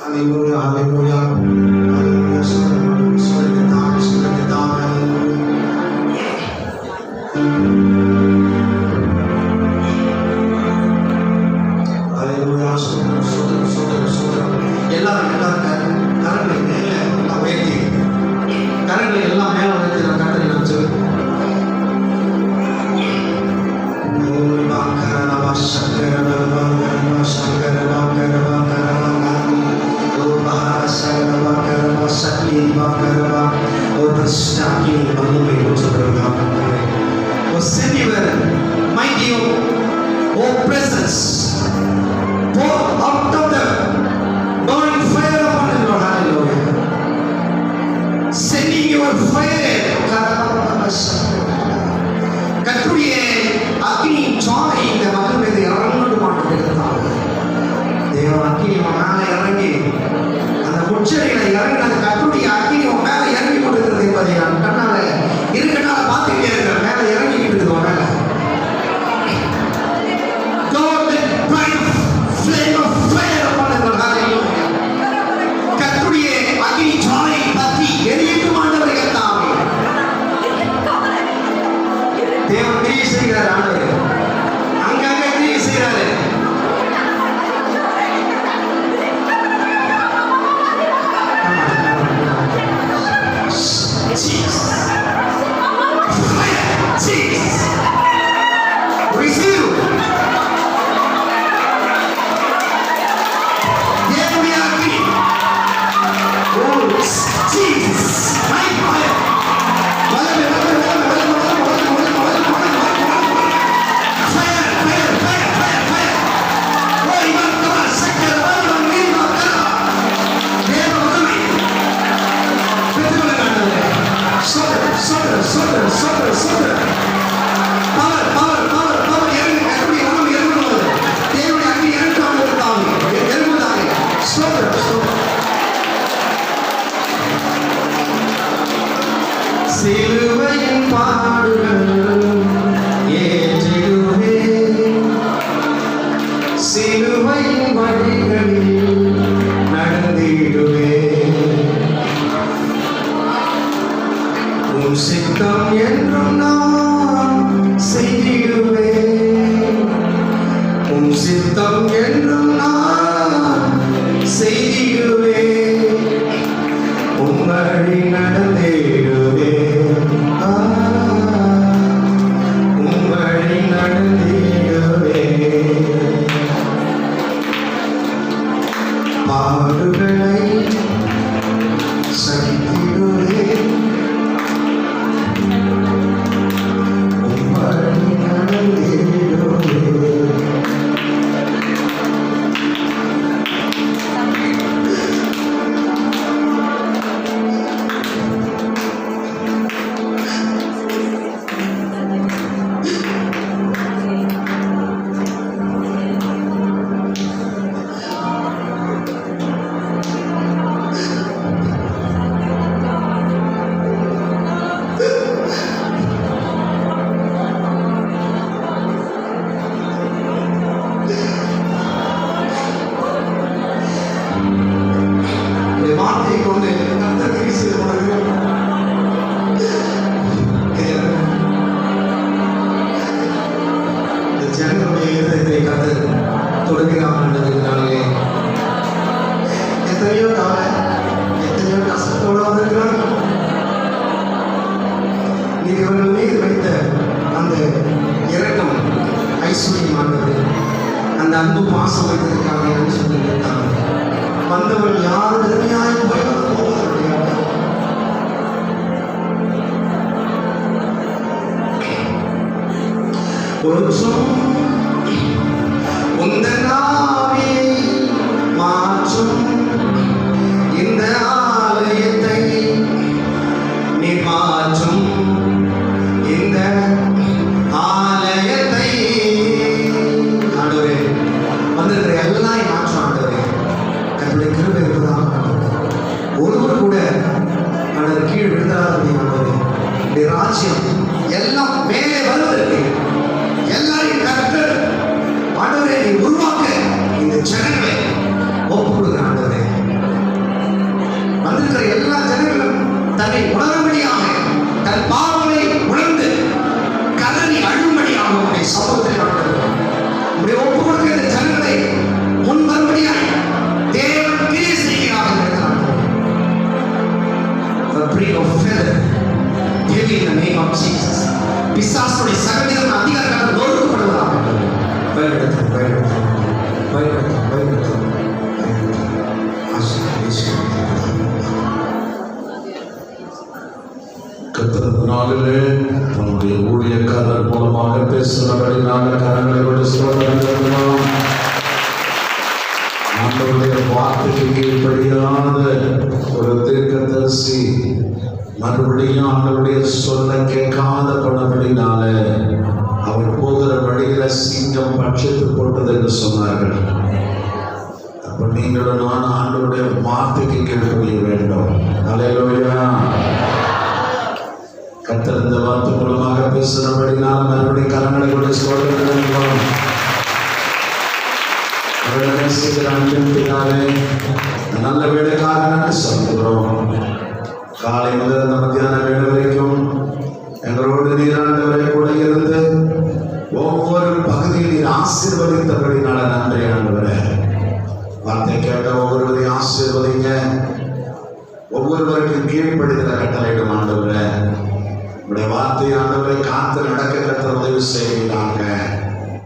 Hallelujah, hallelujah, hallelujah, sodra tam, hallelujah, sodra. எல்லாரும் கரங்களை மேல எல்லாம் உயர்த்தி கரங்களை எல்லாம் மேல உயர்த்தி கட்டளை நினைச்சு send you might you presence pour out of the burning fire upon the Lord. Hallelujah. Sending your fire கர்த்தருடைய அக்னி ஜுவாலை இந்த மக்கள் மீது இறங்கி மாட்டிருக்கிறார். தேவ அக்னி மேல இறங்கி அந்த முச்சரிகளை இறங்கி அந்த கர்த்தருடைய அக்னி மேல இறங்கி கொண்டிருக்கிறது என்பதை நான் கண்ணால இருக்கனால பார்த்துக்கிட்டே இருக்கிறேன். மேல இறங்கிக்கிட்டு இருக்குது மேல கர்த்தருடைய அக்னி ஜுவாலை பற்றி எரியட்டும் ஆண்டவரே தாமே. தேவன் கிரியை செய்கிறார். ஆண்டவர் அங்கங்க கிரியை செய்கிறாரு. சிலுவையின் பாடுகள் ஏற்றிடுவே, சிலுவையின் வழிகளில் நடந்திடுவே, உம் சித்தம் என்றும் நான் செய்திடுவே, உம் சித்தம் என்றும் நான் செய்திடுவே, உம் வழி நடந்திடுவே, உம் வழி நடந்திடுவே. பாடுகளை சகித்திடுவே, உம் வழி நடந்திடுவே. ஆண்டவரே. எத்தனையோ கவலை, எத்தனையோ கஷ்டத்தோட வந்திருக்கிறாங்க. நீங்க இவர்கள் மீது வைத்த அந்த இரக்கம் ஐஸ்வர்யமானது, அந்த அன்பு பாசம் வைத்திருக்காங்க என்று சொல்லியிருக்காங்க. வந்தவர்கள் யாரும் பெருமையாய் போவதில்லை. ஒன்றும் உந்தன் ஆவியை மாற்றும் இந்த ஆலயத்தை நீ மாற்றும் இந்த ஆலயத்தை. ஆண்டவரே, வந்திருக்கிற எல்லாம் மாற்றும் ஆண்டவரே. கர்த்தருடைய கிருபை இருப்பதாக ஒருவர் கூட ஆண்டவர் கீழ் விழுந்தாரே. ஆண்டவரே, ராஜ்யம் எல்லாம் மேலே வருவதற்கு எல்லாரையும் கர்த்தர் ஆண்டவரே நீ உருவாக்க இந்த ஜனங்களை ஒப்புக்கொடுக்கிற ஆண்டவரே. வந்திருக்கிற எல்லா ஜனங்களும் தன்னை உணரும்படியாக, தன் பாவங்களை உணர்ந்து கதறி அழும்படியாக உடைய சமூகத்தில் உடைய ஒப்புக் கொடுக்கிற இந்த ஜனங்களை முன் வரும்படியாக தேவன் கிரியை செய்கிறார். in the name of Jesus. பிசாசுடைய சகலவிதமான அதிகாரங்கள் நொறுக்கப்படுவதாக. கர்த்தர் நாளிலே நம்முடைய ஊழியக்காரர் மூலமாக பேசுகிறபடினால கரங்களை விட்டு சொல்லுகிறோம். ஆண்டவருடைய வார்த்தைக்கு கீழ்ப்படியாத ஒரு தீர்க்கதரிசி மறுபடியும் ஆண்டவருடைய சொல்ல கேட்காத பணப்படினால அவர் போகிற வழியில சிங்கம் பட்சித்து போட்டது என்று சொன்னார்கள். அப்ப நீங்களும் நான் ஆண்டவருடைய வார்த்தைக்கு கீழ்ப்படிய வேண்டும். அல்லேலூயா. கர்த்தர் இந்த வார்த்தை மூலமாக பேசுகிறபடினால மறுபடியும் கரங்களை கொண்டு சொல்லுகிறோம். நல்ல வேலைக்காக நன்றி சொல்கிறோம். காலை முதல் இந்த மத்தியான வேலை வரைக்கும் எங்களோடு நீராண்டவரை கூட இருந்து ஒவ்வொரு பகுதியில் நீர் ஆசீர்வதித்தபடினால நன்றி ஆண்டவரே. வார்த்தை கேட்ட ஒவ்வொருவரையும் ஆசீர்வதிங்க. ஒவ்வொருவருக்கும் கீழ்ப்படுகிற கட்டளையிடும் ஆண்டவரே. உடைய வார்த்தை ஆண்டவரை காத்து நடக்க கட்ட உதவி செய்கிறாங்க.